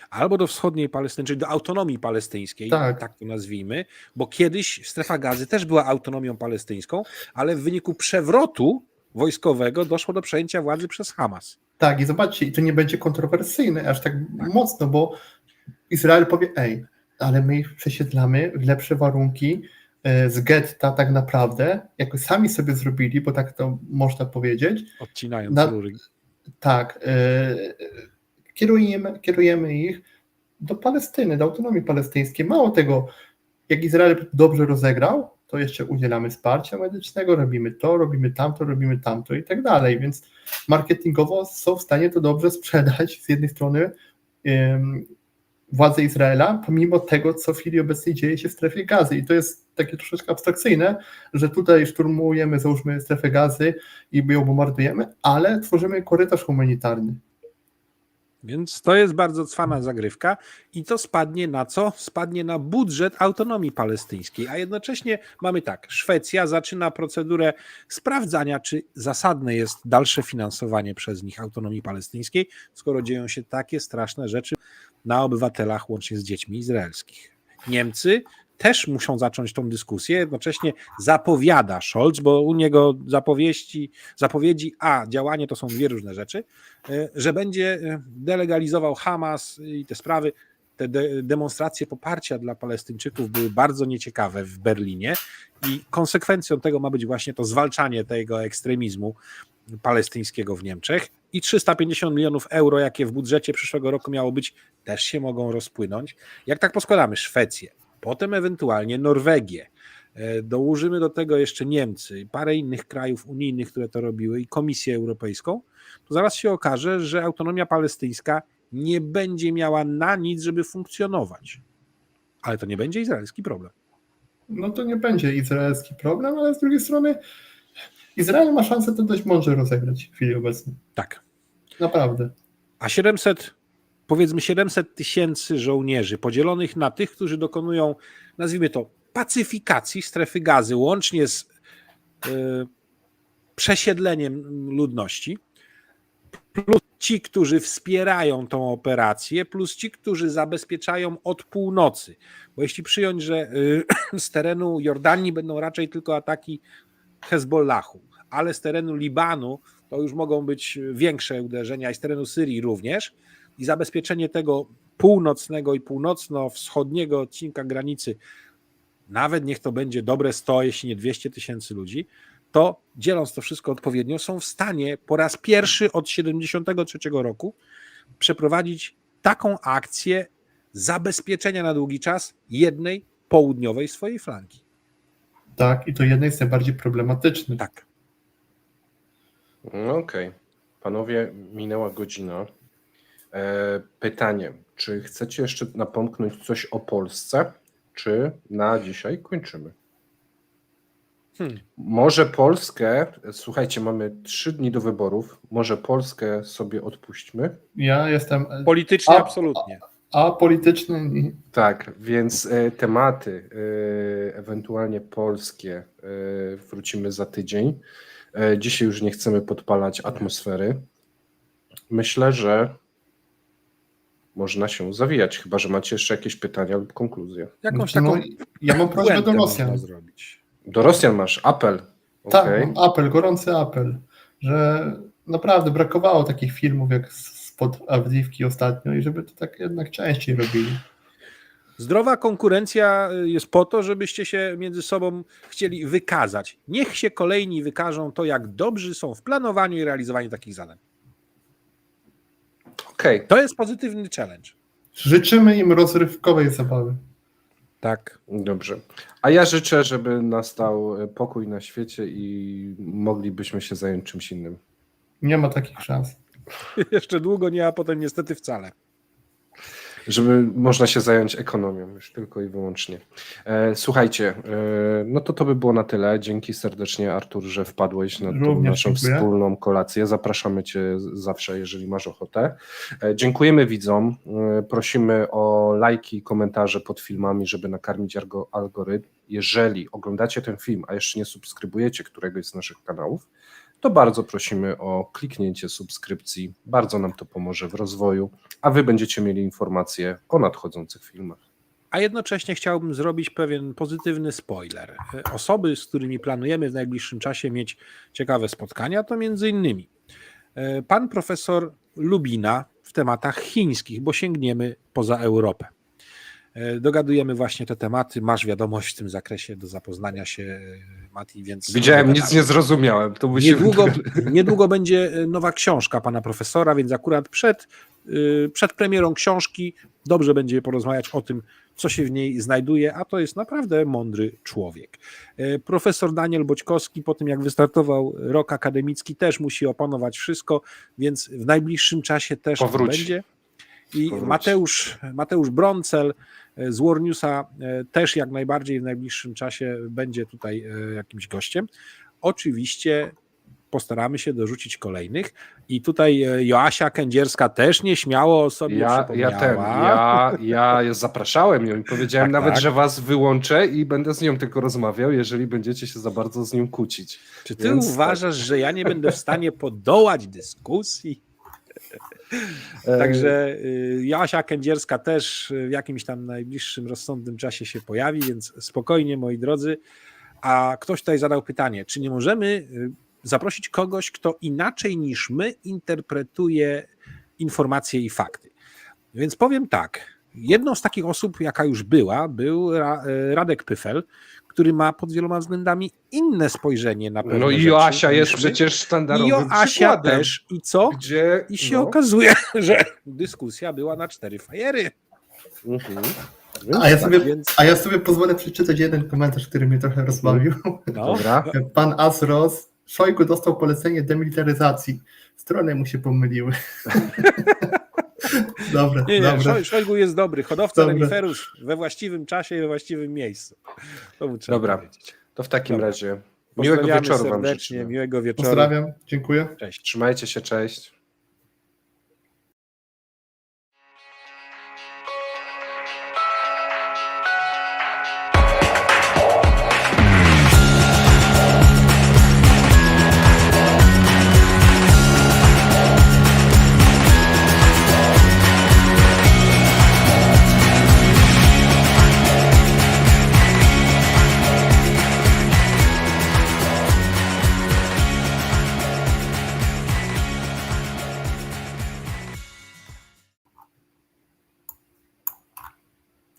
Albo do wschodniej Palestyny, czyli do autonomii palestyńskiej, tak to nazwijmy, bo kiedyś strefa Gazy też była autonomią palestyńską, ale w wyniku przewrotu wojskowego doszło do przejęcia władzy przez Hamas. Tak, i zobaczcie, i to nie będzie kontrowersyjne aż tak mocno, bo Izrael powie, ale my ich przesiedlamy w lepsze warunki z getta tak naprawdę, jak sami sobie zrobili, bo tak to można powiedzieć. Odcinając rury. Tak, kierujemy ich do Palestyny, do autonomii palestyńskiej. Mało tego, jak Izrael dobrze rozegrał, to jeszcze udzielamy wsparcia medycznego, robimy tamto i tak dalej, więc marketingowo są w stanie to dobrze sprzedać z jednej strony władze Izraela, pomimo tego, co w chwili obecnej dzieje się w strefie Gazy. I to jest takie troszeczkę abstrakcyjne, że tutaj szturmujemy, załóżmy, strefę Gazy i ją bombardujemy, ale tworzymy korytarz humanitarny. Więc to jest bardzo cwana zagrywka i to spadnie na co? Spadnie na budżet autonomii palestyńskiej, a jednocześnie mamy tak, Szwecja zaczyna procedurę sprawdzania, czy zasadne jest dalsze finansowanie przez nich autonomii palestyńskiej, skoro dzieją się takie straszne rzeczy na obywatelach łącznie z dziećmi izraelskich. Niemcy też muszą zacząć tą dyskusję, jednocześnie zapowiada Scholz, bo u niego zapowiedzi, a działanie to są dwie różne rzeczy, że będzie delegalizował Hamas i te sprawy. te demonstracje poparcia dla Palestyńczyków były bardzo nieciekawe w Berlinie i konsekwencją tego ma być właśnie to zwalczanie tego ekstremizmu palestyńskiego w Niemczech i 350 milionów euro, jakie w budżecie przyszłego roku miało być, też się mogą rozpłynąć. Jak tak poskładamy Szwecję, potem ewentualnie Norwegię, dołożymy do tego jeszcze Niemcy i parę innych krajów unijnych, które to robiły i Komisję Europejską, to zaraz się okaże, że autonomia palestyńska nie będzie miała na nic, żeby funkcjonować. Ale to nie będzie izraelski problem. No to nie będzie izraelski problem, ale z drugiej strony Izrael ma szansę to dość mądrze rozegrać w chwili obecnej. Tak. Naprawdę. A 700 tysięcy żołnierzy podzielonych na tych, którzy dokonują, nazwijmy to, pacyfikacji strefy Gazy, łącznie z przesiedleniem ludności, plus ci, którzy wspierają tą operację, plus ci, którzy zabezpieczają od północy. Bo jeśli przyjąć, że z terenu Jordanii będą raczej tylko ataki Hezbollahu, ale z terenu Libanu to już mogą być większe uderzenia i z terenu Syrii również, i zabezpieczenie tego północnego i północno-wschodniego odcinka granicy, nawet niech to będzie dobre 100, jeśli nie 200 tysięcy ludzi, to dzieląc to wszystko odpowiednio, są w stanie po raz pierwszy od 1973 roku przeprowadzić taką akcję zabezpieczenia na długi czas jednej południowej swojej flanki. Tak, i to jednej z najbardziej problematycznych. Tak. No okej. Panowie, minęła godzina. Pytanie, czy chcecie jeszcze napomknąć coś o Polsce, czy na dzisiaj kończymy? Może Polskę, słuchajcie, mamy 3 dni do wyborów, może Polskę sobie odpuśćmy. Ja jestem Politycznie absolutnie. apolityczny. Tak, więc tematy ewentualnie polskie wrócimy za tydzień. Dzisiaj już nie chcemy podpalać atmosfery. Myślę, że można się zawijać, chyba że macie jeszcze jakieś pytania lub konkluzje. Jakąś No, taką ja mam prośbę do puentę Rosjan. można zrobić. Do Rosjan masz apel. Tak, Okej. mam apel, gorący apel, że naprawdę brakowało takich filmów jak spod Awdijiwki ostatnio i żeby to tak jednak częściej robili. Zdrowa konkurencja jest po to, żebyście się między sobą chcieli wykazać. Niech się kolejni wykażą to, jak dobrzy są w planowaniu i realizowaniu takich zadań. Okej. To jest pozytywny challenge. Życzymy im rozrywkowej zabawy. Tak. Dobrze. A ja życzę, żeby nastał pokój na świecie i moglibyśmy się zająć czymś innym. Nie ma takich szans. Jeszcze długo nie, a potem niestety wcale. Żeby można się zająć ekonomią już tylko i wyłącznie. Słuchajcie, no to by było na tyle. Dzięki serdecznie, Artur, że wpadłeś na tą Również naszą dziękuję. wspólną kolację. Zapraszamy Cię zawsze, jeżeli masz ochotę. Dziękujemy widzom. Prosimy o lajki i komentarze pod filmami, żeby nakarmić algorytm. Jeżeli oglądacie ten film, a jeszcze nie subskrybujecie któregoś z naszych kanałów, to bardzo prosimy o kliknięcie subskrypcji. Bardzo nam to pomoże w rozwoju, a Wy będziecie mieli informacje o nadchodzących filmach. A jednocześnie chciałbym zrobić pewien pozytywny spoiler. Osoby, z którymi planujemy w najbliższym czasie mieć ciekawe spotkania, to między innymi pan profesor Lubina w tematach chińskich, bo sięgniemy poza Europę. Dogadujemy właśnie te tematy. Masz wiadomość w tym zakresie do zapoznania się, Mati, więc... Widziałem, nic nie zrozumiałem. To Niedługo będzie nowa książka pana profesora, więc akurat przed premierą książki dobrze będzie porozmawiać o tym, co się w niej znajduje, a to jest naprawdę mądry człowiek. Profesor Daniel Boćkowski po tym, jak wystartował rok akademicki, też musi opanować wszystko, więc w najbliższym czasie też to będzie. I Mateusz Broncel z War Newsa też jak najbardziej w najbliższym czasie będzie tutaj jakimś gościem. Oczywiście postaramy się dorzucić kolejnych i tutaj Joasia Kędzierska też nieśmiało o sobie przypomniała. Ja zapraszałem ją i powiedziałem Tak, nawet, tak. że was wyłączę i będę z nią tylko rozmawiał, jeżeli będziecie się za bardzo z nią kłócić. Czy ty Więc uważasz, że ja nie będę w stanie podołać dyskusji? Także Joasia Kędzierska też w jakimś tam najbliższym rozsądnym czasie się pojawi, więc spokojnie, moi drodzy. A ktoś tutaj zadał pytanie, czy nie możemy zaprosić kogoś, kto inaczej niż my interpretuje informacje i fakty? Więc powiem tak, Jedną z takich osób, jaka już była, był Radek Pyfel, który ma pod wieloma względami inne spojrzenie na pewne No i rzeczy Joasia jest niż my. przecież I sztandarowym Joasia przykładem. też. I co? Gdzie, I się no, okazuje, że dyskusja była na 4 fajery. mhm. A ja sobie pozwolę przeczytać jeden komentarz, który mnie trochę rozbawił. No, Dobra. Pan Asros, Szojgu dostał polecenie demilitaryzacji. Strony mu się pomyliły. Dobra, nie, dobra. Szojgu jest dobry. Hodowca Dobra. reniferów we właściwym czasie i we właściwym miejscu. To mu trzeba Dobra. powiedzieć. To w takim Dobra. razie miłego Pozdrawiamy wieczoru wam serdecznie, życzę. miłego wieczoru. Pozdrawiam, dziękuję. Cześć. Trzymajcie się, cześć.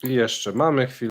I jeszcze mamy chwilę.